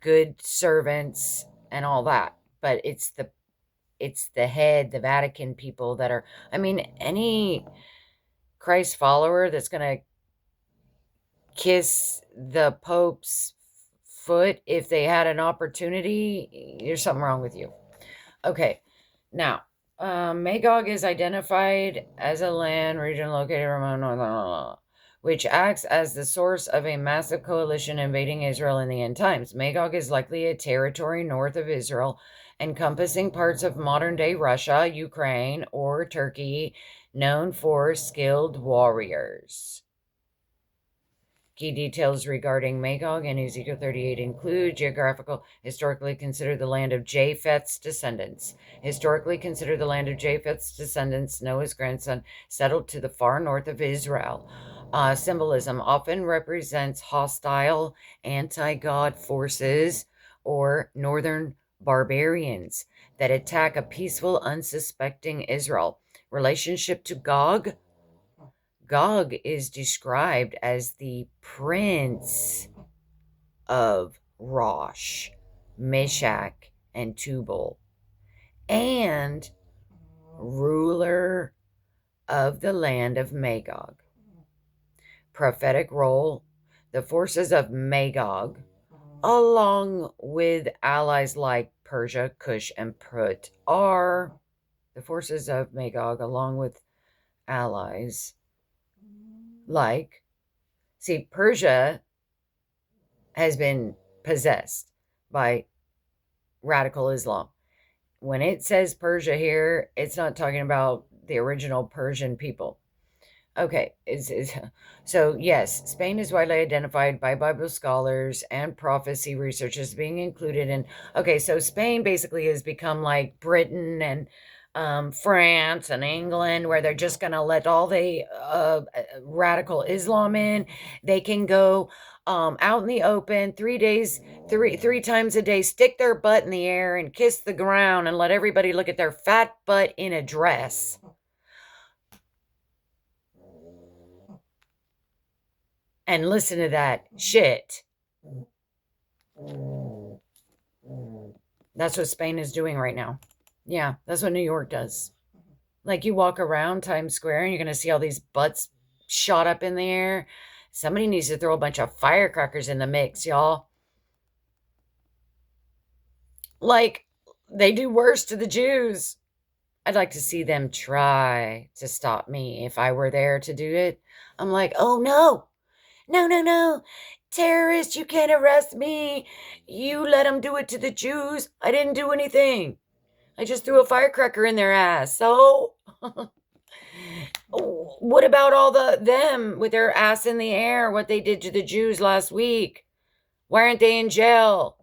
good servants, and all that. But it's the head, the Vatican people that are, I mean, any Christ follower that's going to kiss the Pope's foot if they had an opportunity, there's something wrong with you. Okay, now, Magog is identified as a land region located around North, which acts as the source of a massive coalition invading Israel in the end times. Magog is likely a territory north of Israel, encompassing parts of modern-day Russia, Ukraine, or Turkey, known for skilled warriors. Key details regarding Magog and Ezekiel 38 include historically considered the land of Japheth's descendants. Historically considered the land of Japheth's descendants, Noah's grandson, settled to the far north of Israel. Symbolism often represents hostile, anti-God forces or northern barbarians that attack a peaceful, unsuspecting Israel. Relationship to Gog. Gog is described as the prince of Rosh, Meshach, and Tubal, and ruler of the land of Magog. Prophetic role: the forces of Magog, along with allies like Persia, Cush, and Put, are the forces of Magog, along with allies like, see, Persia has been possessed by radical Islam. When it says Persia here, it's not talking about the original Persian people. Okay, so yes, Spain is widely identified by Bible scholars and prophecy researchers as being included in. Okay, so Spain basically has become like Britain and France and England, where they're just going to let all the radical Islam in. They can go out in the open 3 days, three times a day, stick their butt in the air and kiss the ground and let everybody look at their fat butt in a dress. And listen to that shit. That's what Spain is doing right now. Yeah, that's what New York does. Like, you walk around Times Square and you're going to see all these butts shot up in the air. Somebody needs to throw a bunch of firecrackers in the mix, y'all. Like, they do worse to the Jews. I'd like to see them try to stop me if I were there to do it. I'm like, oh no, no, no, no. Terrorists, you can't arrest me. You let them do it to the Jews. I didn't do anything. I just threw a firecracker in their ass. So what about all them with their ass in the air, what they did to the Jews last week? Why aren't they in jail?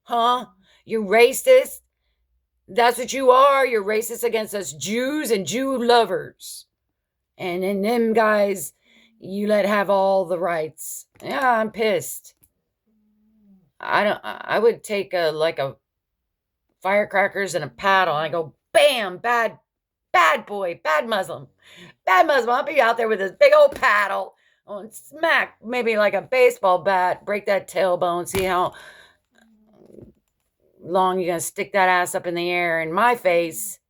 Huh? You racist? That's what you are. You're racist against us Jews and Jew lovers. And then them guys, you let have all the rights. Yeah, I'm pissed. I would take a firecrackers and a paddle and I go, bam, bad Bad boy, bad Muslim. Bad Muslim. I'll be out there with this big old paddle. And smack maybe like a baseball bat, break that tailbone, see how long you're going to stick that ass up in the air in my face.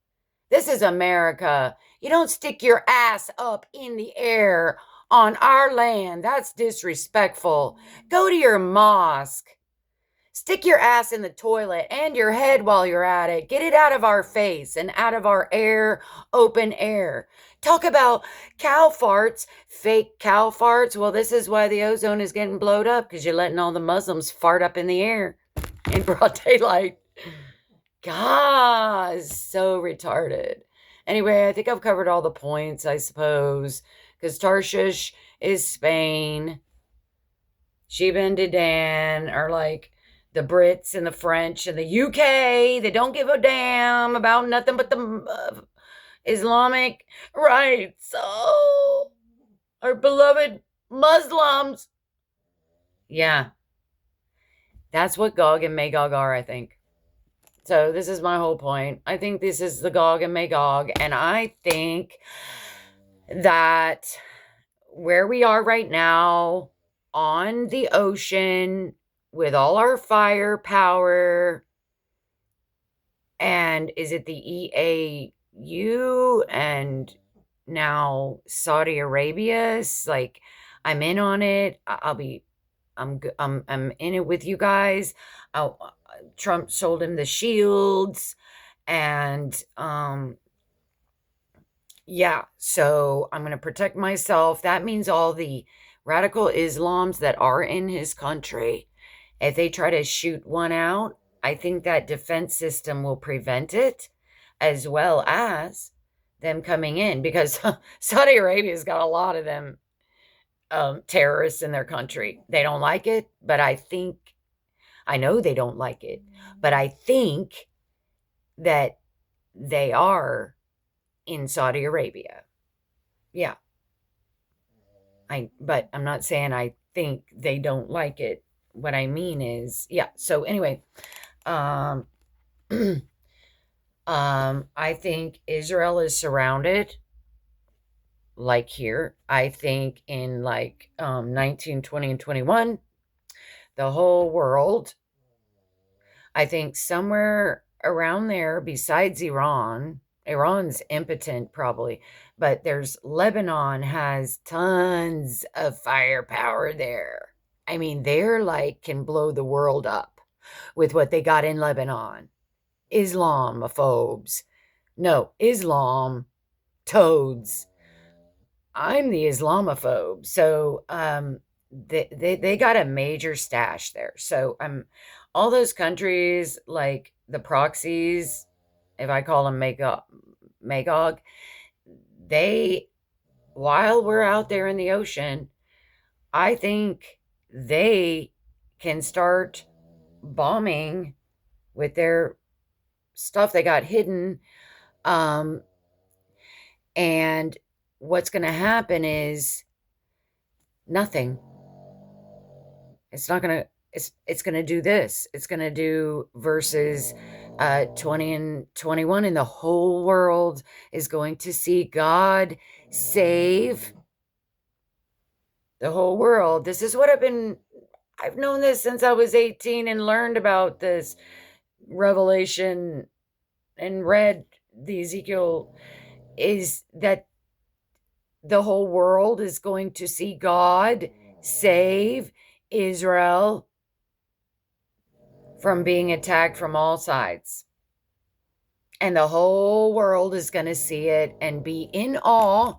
This is America. You don't stick your ass up in the air on our land. That's disrespectful. Go to your mosque. Stick your ass in the toilet and your head while you're at it. Get it out of our face and out of our air, open air. Talk about cow farts, fake cow farts. Well, this is why the ozone is getting blowed up, because you're letting all the Muslims fart up in the air in broad daylight. God, so retarded. Anyway, I think I've covered all the points, I suppose, because Tarshish is Spain. Sheba and Dedan are like the Brits and the French and the UK. They don't give a damn about nothing but the Islamic rights. Oh, our beloved Muslims. Yeah, that's what Gog and Magog are, I think. So this is my whole point. I think this is the Gog and Magog. And I think that where we are right now on the ocean with all our firepower, and is it the EAU and now Saudi Arabia? It's like, I'm in on it. I'm in it with you guys. Trump sold him the shields, and yeah, so I'm going to protect myself. That means all the radical Islams that are in his country, if they try to shoot one out, I think that defense system will prevent it, as well as them coming in, because Saudi Arabia's got a lot of them terrorists in their country. They don't like it, but I know they don't like it, but I think that they are in Saudi Arabia. Yeah. But I'm not saying I think they don't like it. What I mean is, yeah. So anyway, I think Israel is surrounded, like here. I think in like 19, 20, and 21, the whole world, I think somewhere around there, besides Iran's impotent probably, but there's Lebanon has tons of firepower there. I mean, they're like, can blow the world up with what they got in Lebanon. Islamophobes. No, Islam toads. I'm the Islamophobe. So they got a major stash there. So all those countries, like the proxies, if I call them Magog, they, while we're out there in the ocean, I think they can start bombing with their stuff they got hidden. And what's going to happen is nothing. It's not going to, it's going to do this. It's going to do verses 20 and 21, and the whole world is going to see God save the whole world. This is what I've known this since I was 18 and learned about this revelation and read the Ezekiel, is that the whole world is going to see God save Israel from being attacked from all sides. And the whole world is going to see it and be in awe.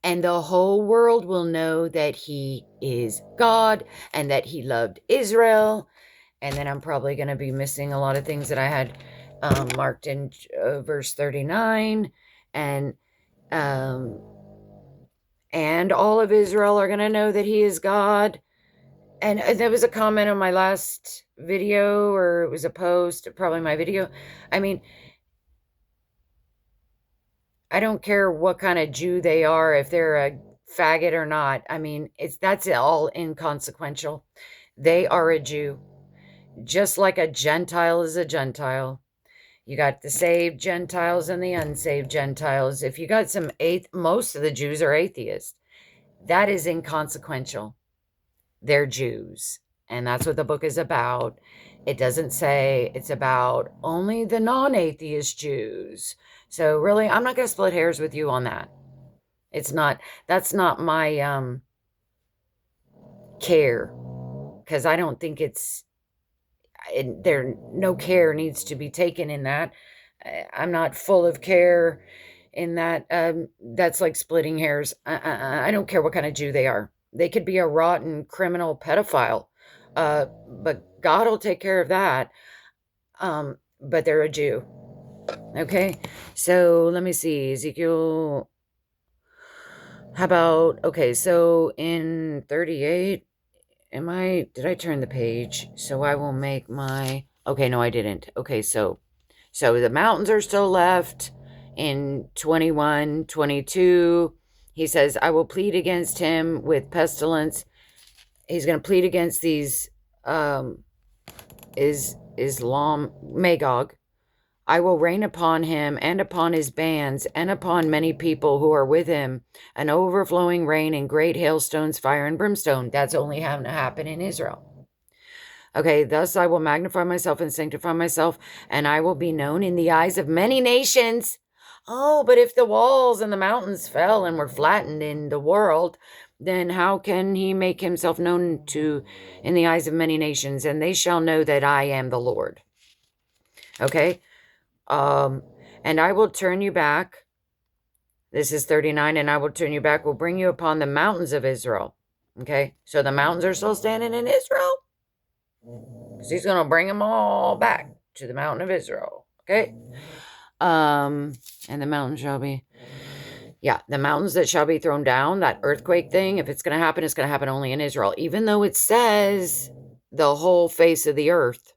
And the whole world will know that he is God and that he loved Israel. And then I'm probably going to be missing a lot of things that I had marked in verse 39. And all of Israel are going to know that he is God. And there was a comment on my last video, or it was a post, probably my video. I mean, I don't care what kind of Jew they are, if they're a faggot or not. I mean, that's all inconsequential. They are a Jew, just like a Gentile is a Gentile. You got the saved Gentiles and the unsaved Gentiles. If you got most of the Jews are atheists. That is inconsequential. They're Jews. And that's what the book is about. It doesn't say it's about only the non-atheist Jews. So really, I'm not going to split hairs with you on that. That's not my care. Because I don't think no care needs to be taken in that. I'm not full of care in that. That's like splitting hairs. I don't care what kind of Jew they are. They could be a rotten criminal pedophile, but God will take care of that. But they're a Jew. Okay, so let me see. Ezekiel, how about, okay, so in 38, did I turn the page? So I will make okay, no, I didn't. Okay, so the mountains are still left. In 21, 22, he says, I will plead against him with pestilence. He's going to plead against these, Islam, Magog. I will rain upon him and upon his bands and upon many people who are with him, an overflowing rain and great hailstones, fire and brimstone. That's only having to happen in Israel. Okay, thus I will magnify myself and sanctify myself, and I will be known in the eyes of many nations. Oh, but if the walls and the mountains fell and were flattened in the world, then how can he make himself known in the eyes of many nations? And they shall know that I am the Lord. Okay? And I will turn you back. This is 39. And I will turn you back, will bring you upon the mountains of Israel. Okay? So the mountains are still standing in Israel. Because he's going to bring them all back to the mountain of Israel. Okay? And the mountain shall be, the mountains that shall be thrown down, that earthquake thing, if it's going to happen only in Israel. Even though it says the whole face of the earth.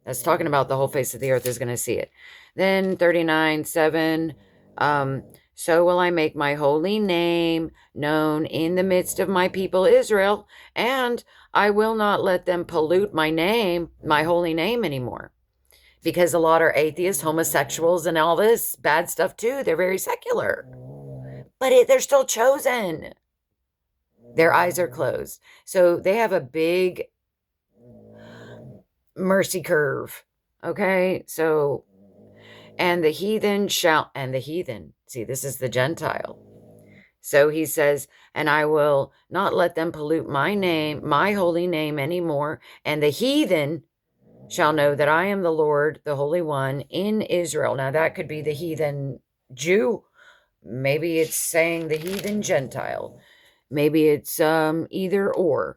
That's talking about the whole face of the earth is going to see it. Then 39:7, so will I make my holy name known in the midst of my people Israel, and I will not let them pollute my name, my holy name anymore. Because a lot are atheists, homosexuals, and all this bad stuff too. They're very secular. But they're still chosen. Their eyes are closed. So they have a big mercy curve. Okay? So, and the heathen, see, this is the Gentile. So he says, and I will not let them pollute my name, my holy name anymore. And the heathen shall know that I am the Lord, the Holy One in Israel. Now that could be the heathen Jew. Maybe it's saying the heathen Gentile. Maybe it's either or.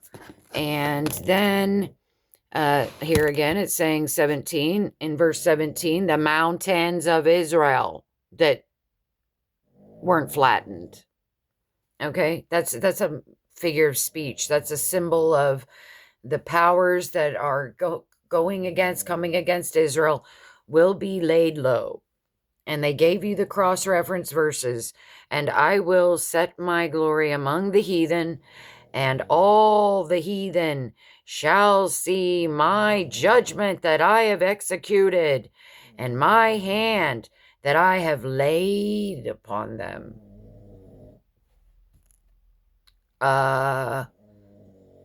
And then here again, it's saying 17, in verse 17, the mountains of Israel that weren't flattened. Okay, that's a figure of speech. That's a symbol of the powers that are coming against Israel will be laid low. And they gave you the cross-reference verses. And I will set my glory among the heathen, and all the heathen shall see my judgment that I have executed, and my hand that I have laid upon them.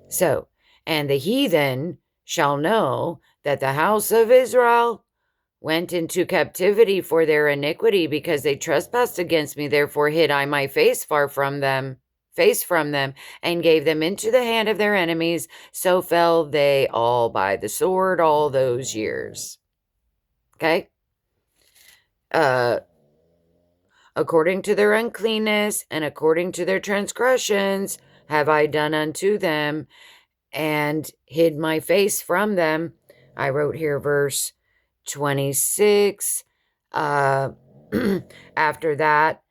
So, and the heathen shall know that the house of Israel went into captivity for their iniquity, because they trespassed against me. Therefore hid I my face from them, and gave them into the hand of their enemies. So fell they all by the sword all those years. Okay? According to their uncleanness and according to their transgressions have I done unto them, and hid my face from them. I wrote here verse 26. After that,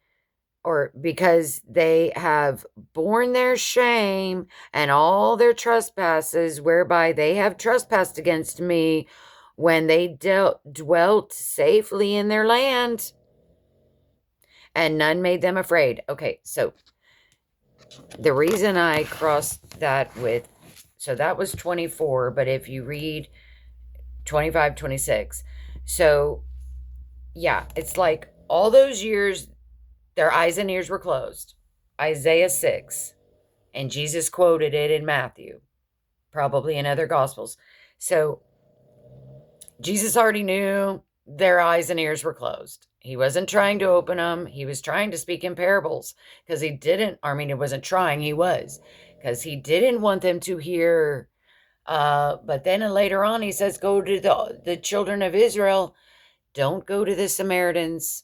or because they have borne their shame and all their trespasses, whereby they have trespassed against me, when they dwelt safely in their land, and none made them afraid. Okay, so the reason I crossed that with, so that was 24, but if you read 25, 26, so yeah, it's like all those years, their eyes and ears were closed. Isaiah 6. And Jesus quoted it in Matthew, probably in other gospels. So Jesus already knew their eyes and ears were closed. He wasn't trying to open them. He was trying to speak in parables because he didn't, I mean, he wasn't trying, he was, because he didn't want them to hear. But then later on, he says, go to the children of Israel. Don't go to the Samaritans.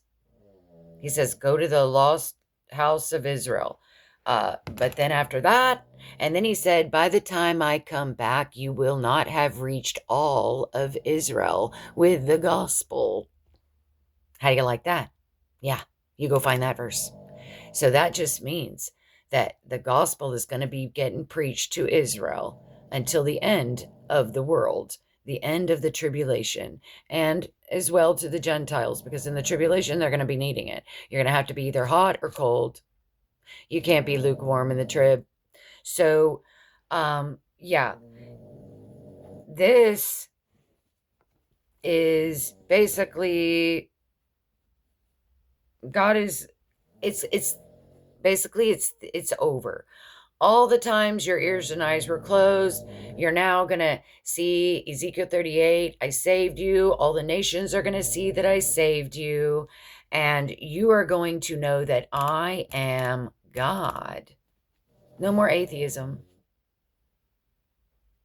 He says, go to the lost house of Israel. But then after that, and then he said, by the time I come back, you will not have reached all of Israel with the gospel. How do you like that? Yeah, you go find that verse. So that just means that the gospel is going to be getting preached to Israel until the end of the world, the end of the tribulation, and as well to the Gentiles, because in the tribulation, they're going to be needing it. You're going to have to be either hot or cold. You can't be lukewarm in the trib. So, yeah, this is basically God is, it's basically, it's over. All the times your ears and eyes were closed, you're now going to see Ezekiel 38. I saved you. All the nations are going to see that I saved you. And you are going to know that I am God. No more atheism.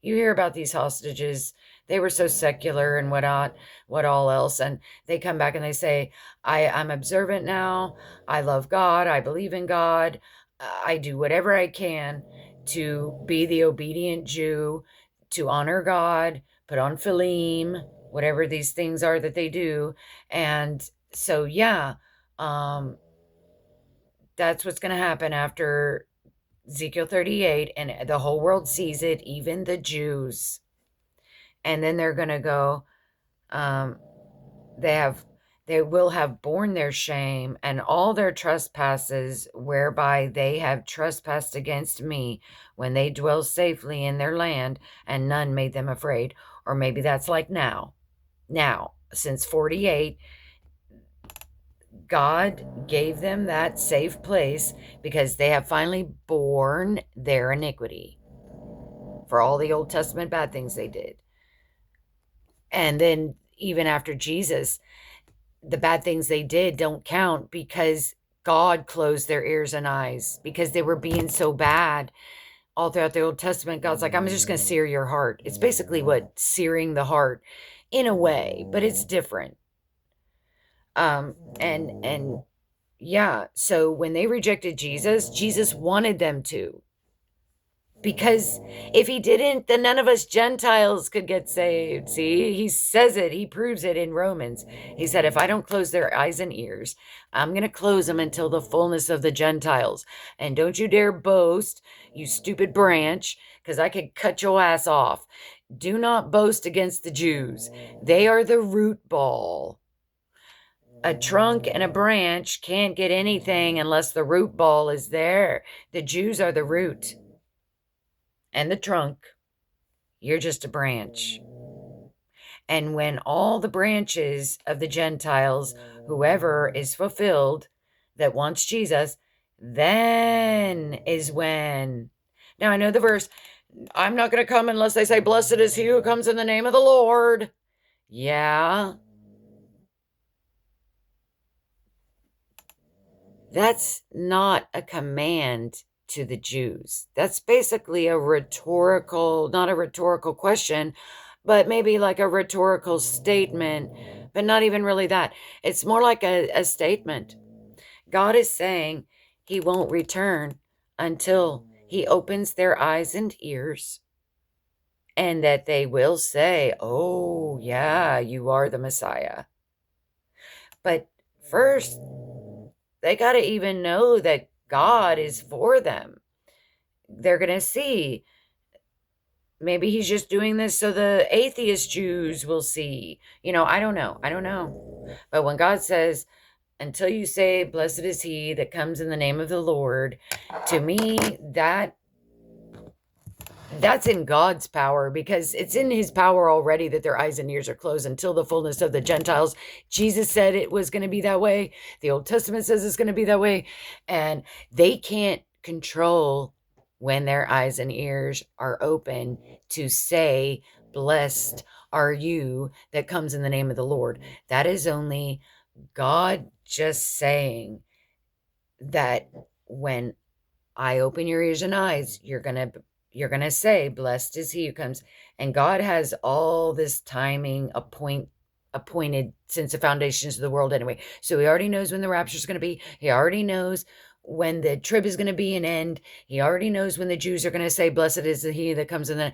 You hear about these hostages. They were so secular and what all else. And they come back and they say, I'm observant now. I love God. I believe in God. I do whatever I can to be the obedient Jew, to honor God, put on Philim, whatever these things are that they do. And so, yeah, um, that's what's going to happen after Ezekiel 38, and the whole world sees it, even the Jews. And then they're going to go, um, they will have borne their shame and all their trespasses whereby they have trespassed against me when they dwell safely in their land, and none made them afraid. Or maybe that's like now. Now, since 48, God gave them that safe place because they have finally borne their iniquity for all the Old Testament bad things they did. And then even after Jesus, the bad things they did don't count because God closed their ears and eyes because they were being so bad all throughout the Old Testament. God's like, I'm just going to sear your heart. It's basically what searing the heart in a way, but it's different. And yeah, so when they rejected Jesus, Jesus wanted them to. Because if he didn't, then none of us Gentiles could get saved. See, he says it, he proves it in Romans. He said, if I don't close their eyes and ears, I'm going to close them until the fullness of the Gentiles. And don't you dare boast, you stupid branch, because I could cut your ass off. Do not boast against the Jews. They are the root ball. A trunk and a branch can't get anything unless the root ball is there. The Jews are the root and the trunk. You're just a branch. And when all the branches of the Gentiles, whoever is fulfilled that wants Jesus, then is when. Now I know the verse, I'm not going to come unless they say, blessed is he who comes in the name of the Lord. Yeah. That's not a command to the Jews. That's basically a rhetorical, not a rhetorical question, but maybe like a rhetorical statement, but not even really that. It's more like a statement. God is saying he won't return until he opens their eyes and ears, and that they will say, oh, yeah, you are the Messiah. But first, they got to even know that God is for them. They're going to see. Maybe he's just doing this so the atheist Jews will see. I don't know. I don't know. But when God says, until you say, blessed is he that comes in the name of the Lord, to me, that that's in God's power, because it's in his power already that their eyes and ears are closed until the fullness of the Gentiles. Jesus said it was going to be that way. The Old Testament says it's going to be that way. And they can't control when their eyes and ears are open to say, blessed are you that comes in the name of the Lord. That is only God just saying that when I open your ears and eyes, you're gonna say, blessed is he who comes. And God has all this timing appointed since the foundations of the world anyway. So he already knows when the rapture is going to be. He already knows when the trib is going to be an end. He already knows when the Jews are going to say, blessed is he that comes in.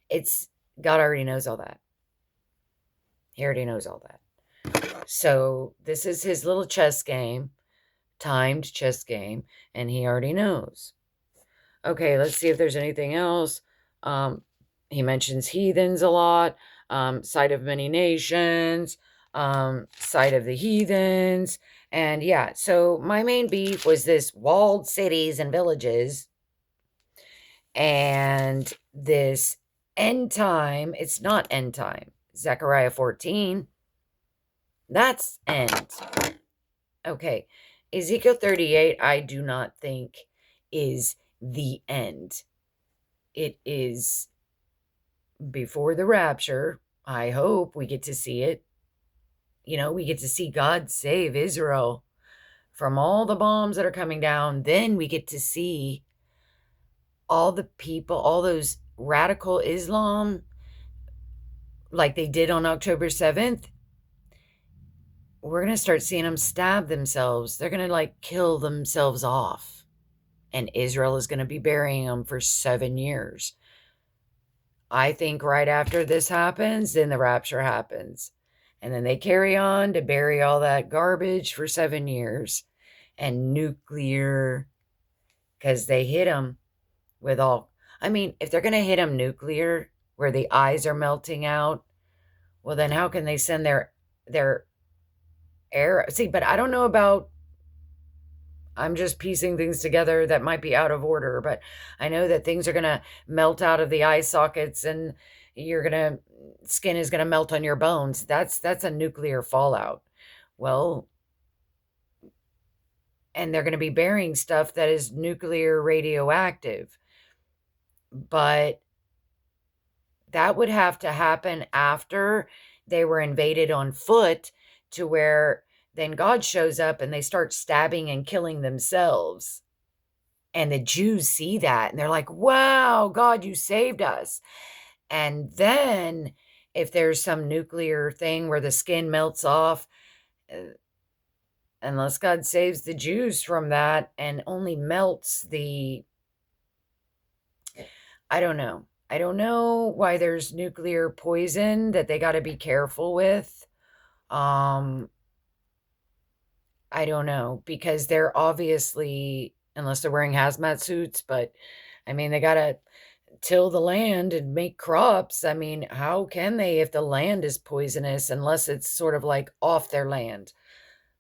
It's God already knows all that. He already knows all that. So this is his little chess game, timed chess game, and he already knows. Okay, let's see if there's anything else. He mentions heathens a lot, sight of many nations, sight of the heathens. And yeah, so my main beef was this walled cities and villages and this end time. It's not end time. Zechariah 14, that's end. Okay, Ezekiel 38, I do not think is the end. It is before the rapture. I hope we get to see it. You know, we get to see God save Israel from all the bombs that are coming down. Then we get to see all the people, all those radical Islam, like they did on October 7th. We're going to start seeing them stab themselves. They're going to like kill themselves off. And Israel is going to be burying them for 7 years. I think right after this happens, then the rapture happens. And then they carry on to bury all that garbage for 7 years. And nuclear, because they hit them with all, I mean, if they're going to hit them nuclear, where the eyes are melting out, well, then how can they send their air? See, but I don't know about, I'm just piecing things together that might be out of order, but I know that things are going to melt out of the eye sockets and skin is going to melt on your bones. That's a nuclear fallout. Well, and they're going to be burying stuff that is nuclear radioactive. But that would have to happen after they were invaded on foot, to where then God shows up and they start stabbing and killing themselves. And the Jews see that and they're like, wow, God, you saved us. And then if there's some nuclear thing where the skin melts off, unless God saves the Jews from that and only melts I don't know. I don't know why there's nuclear poison that they got to be careful with. Um, I don't know, because they're obviously, unless they're wearing hazmat suits, but I mean, they got to till the land and make crops. I mean, how can they if the land is poisonous, unless it's sort of like off their land,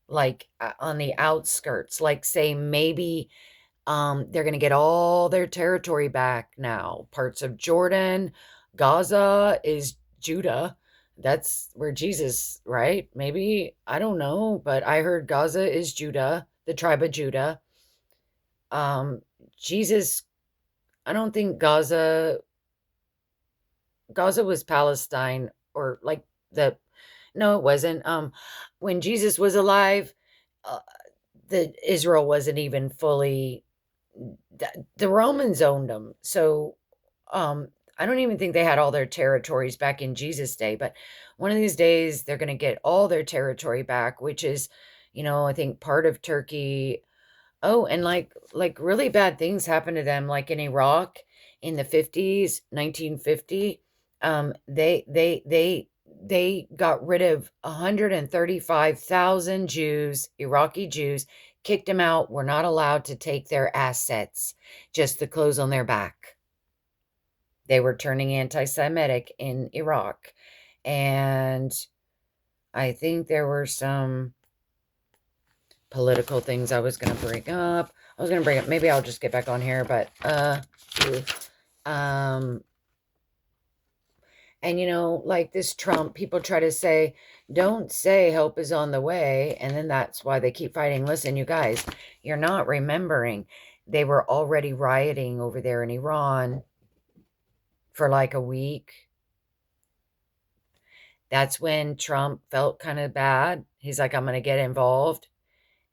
like on the outskirts, like say maybe they're going to get all their territory back now. Parts of Jordan, Gaza is Judah. That's where Jesus, right? Maybe, I don't know, but I heard Gaza is Judah, the tribe of Judah. Um, Jesus, I don't think Gaza was Palestine, or like the, no, it wasn't. When Jesus was alive, uh, the Israel wasn't even fully, the Romans owned them. So I don't even think they had all their territories back in Jesus' day, but one of these days they're going to get all their territory back, which is, I think part of Turkey. Oh, and like really bad things happened to them, like in Iraq in the 50s, 1950. They got rid of 135,000 Jews, Iraqi Jews, kicked them out, were not allowed to take their assets, just the clothes on their back. They were turning anti-Semitic in Iraq. And I think there were some political things I was going to bring up. Maybe I'll just get back on here, but And like this Trump, people try to say, don't say help is on the way. And then that's why they keep fighting. Listen, you guys, you're not remembering. They were already rioting over there in Iran for like a week. That's when Trump felt kind of bad. He's like, I'm going to get involved.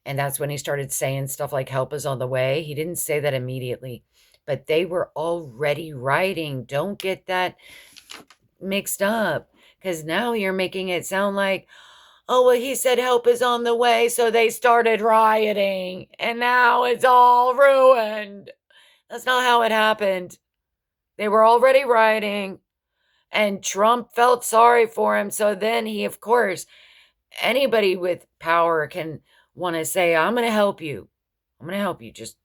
And that's when he started saying stuff like help is on the way. He didn't say that immediately, but they were already rioting. Don't get that mixed up, because now you're making it sound like, oh, well, he said help is on the way, so they started rioting, and now it's all ruined. That's not how it happened. They were already rioting, and Trump felt sorry for him. So then he, of course, anybody with power can want to say, I'm going to help you. I'm going to help you. Just,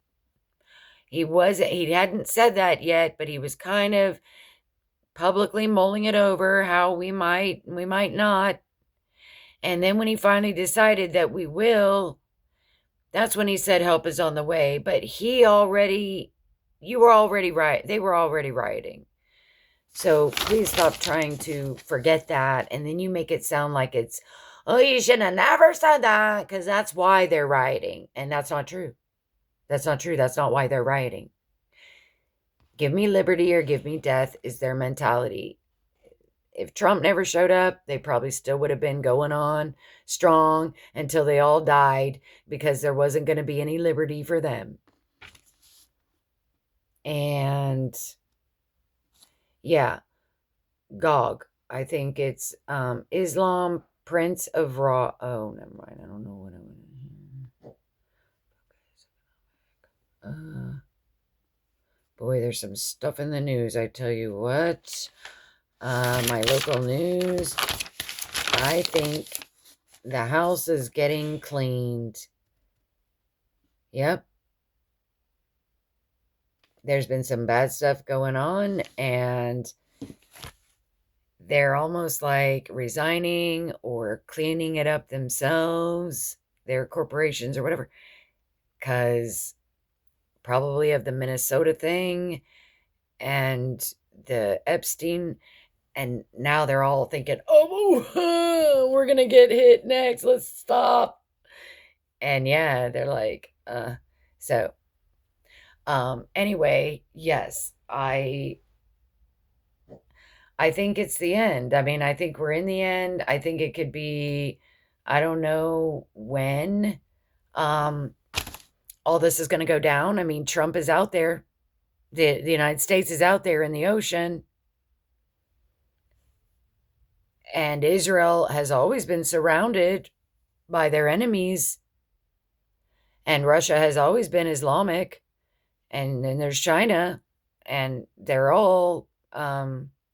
he hadn't said that yet, but he was kind of publicly mulling it over how we might not. And then when he finally decided that we will, that's when he said help is on the way. But you were already right. They were already rioting. So please stop trying to forget that. And then you make it sound like it's, oh, you should have never said that, because that's why they're rioting. And that's not true. That's not true. That's not why they're rioting. Give me liberty or give me death is their mentality. If Trump never showed up, they probably still would have been going on strong until they all died, because there wasn't going to be any liberty for them. And yeah, Gog. I think it's Islam, Prince of Ra. Oh, never mind. I don't know what I want. Boy, there's some stuff in the news. I tell you what. My local news. I think the house is getting cleaned. Yep. There's been some bad stuff going on, and they're almost like resigning or cleaning it up themselves, their corporations or whatever, because probably of the Minnesota thing and the Epstein. And now they're all thinking, oh, we're going to get hit next. Let's stop. And yeah, they're like, so, anyway, yes, I think it's the end. I mean, I think we're in the end. I think it could be, I don't know when, all this is going to go down. I mean, Trump is out there. The United States is out there in the ocean. And Israel has always been surrounded by their enemies. And Russia has always been Islamic. And then there's China. And they're all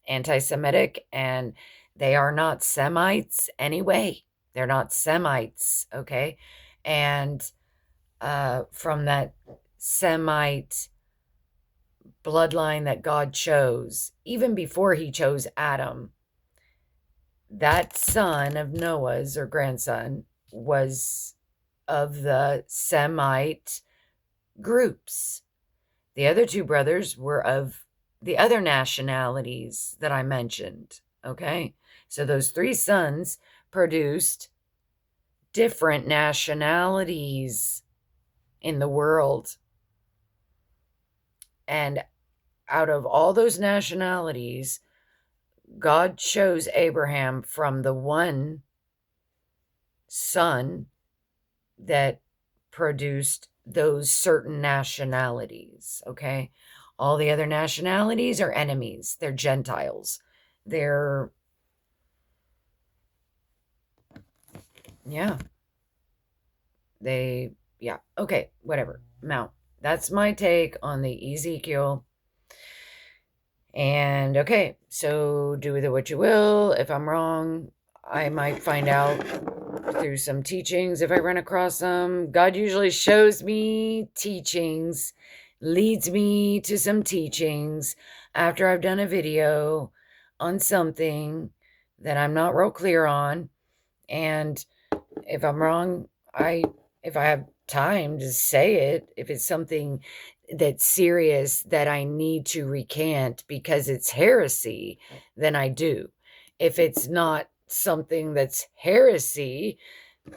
anti-Semitic. And they are not Semites anyway. They're not Semites, okay? And from that Semite bloodline that God chose, even before he chose Adam, that son of Noah's, or grandson, was of the Semite groups. The other two brothers were of the other nationalities that I mentioned, okay? So those three sons produced different nationalities in the world. And out of all those nationalities, God chose Abraham from the one son that produced those certain nationalities, okay? All the other nationalities are enemies. They're Gentiles. They're, yeah. Yeah. Okay, whatever. Now, that's my take on the Ezekiel. And okay, so do with it what you will. If I'm wrong, I might find out through some teachings if I run across them. God usually shows me teachings, leads me to some teachings after I've done a video on something that I'm not real clear on. And if I'm wrong, if I have time to say it, if it's something that's serious that I need to recant because it's heresy, then I do. If it's not something that's heresy,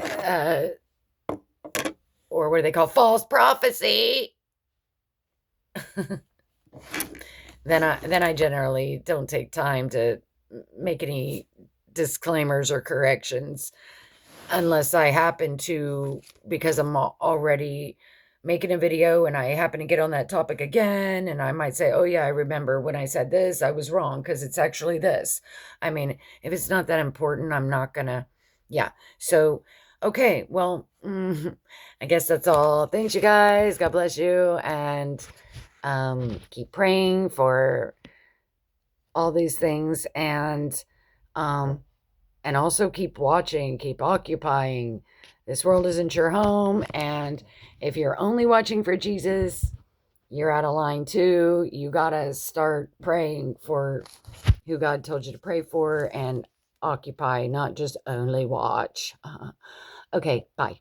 uh, or what do they call false prophecy, then I generally don't take time to make any disclaimers or corrections unless I happen to, because I'm already making a video and I happen to get on that topic again, and I might say, oh yeah, I remember when I said this, I was wrong because it's actually this. I mean, if it's not that important, I'm not gonna, yeah. So, okay, well, I guess that's all. Thanks, you guys. God bless you. And keep praying for all these things, and also keep watching, keep occupying. This world isn't your home, and if you're only watching for Jesus, you're out of line too. You gotta start praying for who God told you to pray for and occupy, not just only watch. Okay, bye.